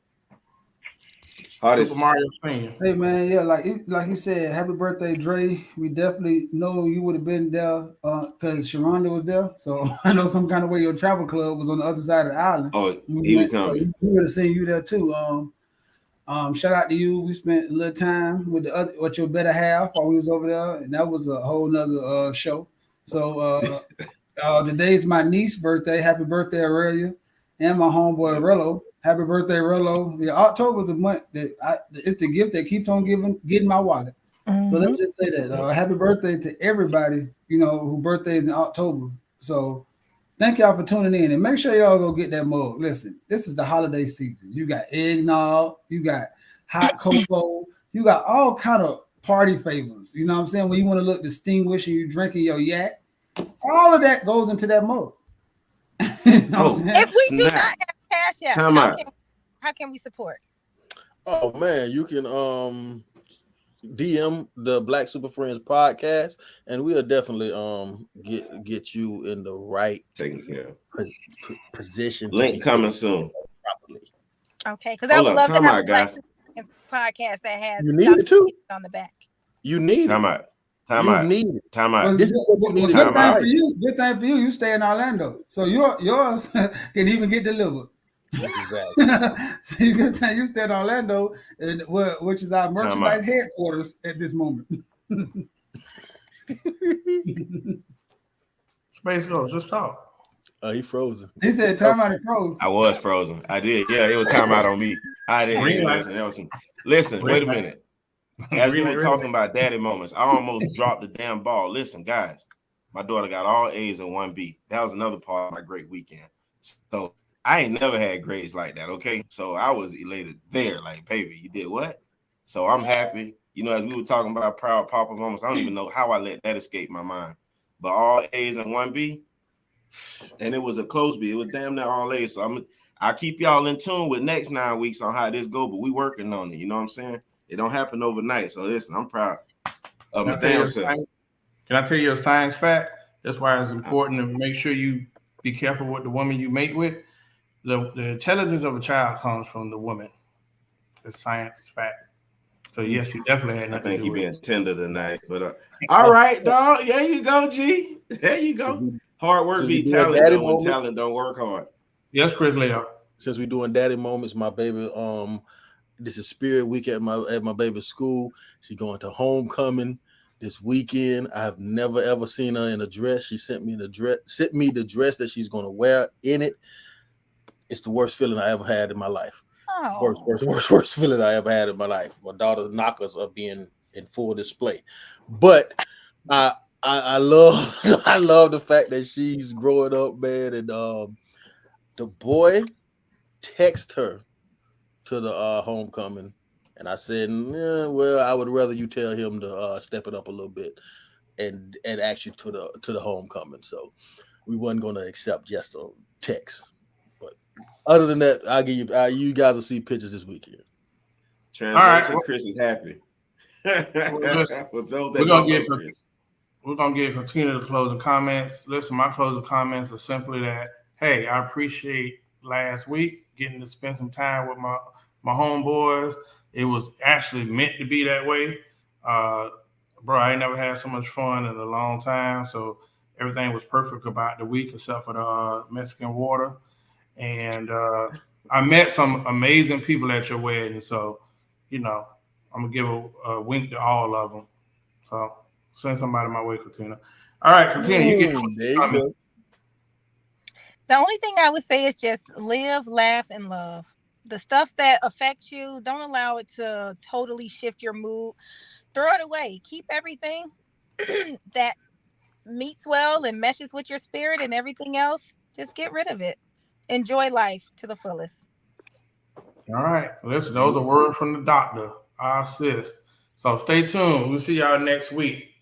Super Mario fan. Hey man, yeah, like he said, happy birthday, Dre. We definitely know you would have been there because Sharonda was there. So I know some kind of way your travel club was on the other side of the island. Oh, he was coming. So we would have seen you there too. Shout out to you. We spent a little time with your better half while we was over there, and that was a whole nother show. So today's my niece's birthday. Happy birthday, Aurelia, and my homeboy Rello. Happy birthday, Rello. Yeah, October is a month that it's the gift that keeps on getting my wallet. Mm-hmm. So let's just say that. Happy birthday to everybody, you know, who birthdays in October. So thank y'all for tuning in, and make sure y'all go get that mug. Listen, this is the holiday season. You got eggnog, you got hot cocoa, you got all kind of party favors. You know what I'm saying? When you want to look distinguished and you're drinking your yak, all of that goes into that mug. You know what I'm saying? If we do not have Cash App, how can we support? Oh man, you can DM the Black Super Friends podcast, and we'll definitely get you in the right taken care of position. Link coming soon. Properly. Okay, because I would love to have a Black Super Friends podcast that has you need it too on the back. You need time it. Time out. This is what you need. Good thing for you. Good thing for you. You stay in Orlando, so yours can even get delivered. Exactly. So good thing you stay in Orlando, which is our merchandise headquarters at this moment. Space Ghost, just talk. He frozen. He said time out and frozen. I was frozen. I did. Yeah, it was time out on me. I didn't listen. Listen, wait a minute. As we were talking about daddy moments, I almost dropped the damn ball. Listen, guys, my daughter got all A's and 1B. That was another part of my great weekend. So I ain't never had grades like that, okay? So I was elated there, like, baby, you did what? So I'm happy. You know, as we were talking about proud papa moments, I don't even know how I let that escape my mind. But all A's and 1B, and it was a close B. It was damn near all A's. So I'll keep y'all in tune with next 9 weeks on how this go, but we working on it. You know what I'm saying? It don't happen overnight. So listen, I'm proud of my damn self. Can I tell you a science fact? That's why it's important to make sure you be careful with the woman you mate with. The intelligence of a child comes from the woman. It's science fact. So yes, you definitely had nothing I think to he do with being tender tonight. But all right, dog. There you go, G. There you go. Hard work beat talent, though, when talent don't work hard. Yes, Chris Leo. Since we're doing daddy moments, my baby, this is Spirit Week at my baby's school. She's going to homecoming this weekend. I have never ever seen her in a dress. She sent me the dress that she's going to wear in it. It's the worst feeling I ever had in my life. Oh. Worst feeling I ever had in my life. My daughter's knockers are being in full display, but I love I love the fact that she's growing up, man. And the boy texted her to the homecoming, and I said, well, I would rather you tell him to step it up a little bit and ask you to the homecoming. So we wasn't going to accept just a text. But other than that, I'll give you guys will see pictures this weekend. Translation: Chris is happy. We're gonna give Katina the closing comments. Listen, my closing comments are simply that, hey, I appreciate last week getting to spend some time with my homeboys. It was actually meant to be that way. Bro, I ain't never had so much fun in a long time. So everything was perfect about the week except for the Mexican water. And I met some amazing people at your wedding. So, you know, I'm gonna give a wink to all of them. So send somebody my way, Katina. All right, Katina, you get the only thing I would say is just live, laugh, and love. The stuff that affects you, don't allow it to totally shift your mood. Throw it away. Keep everything that meets well and meshes with your spirit, and everything else, just get rid of it. Enjoy life to the fullest. All right. Listen, those are words from the doctor, our sis. So stay tuned. We'll see y'all next week.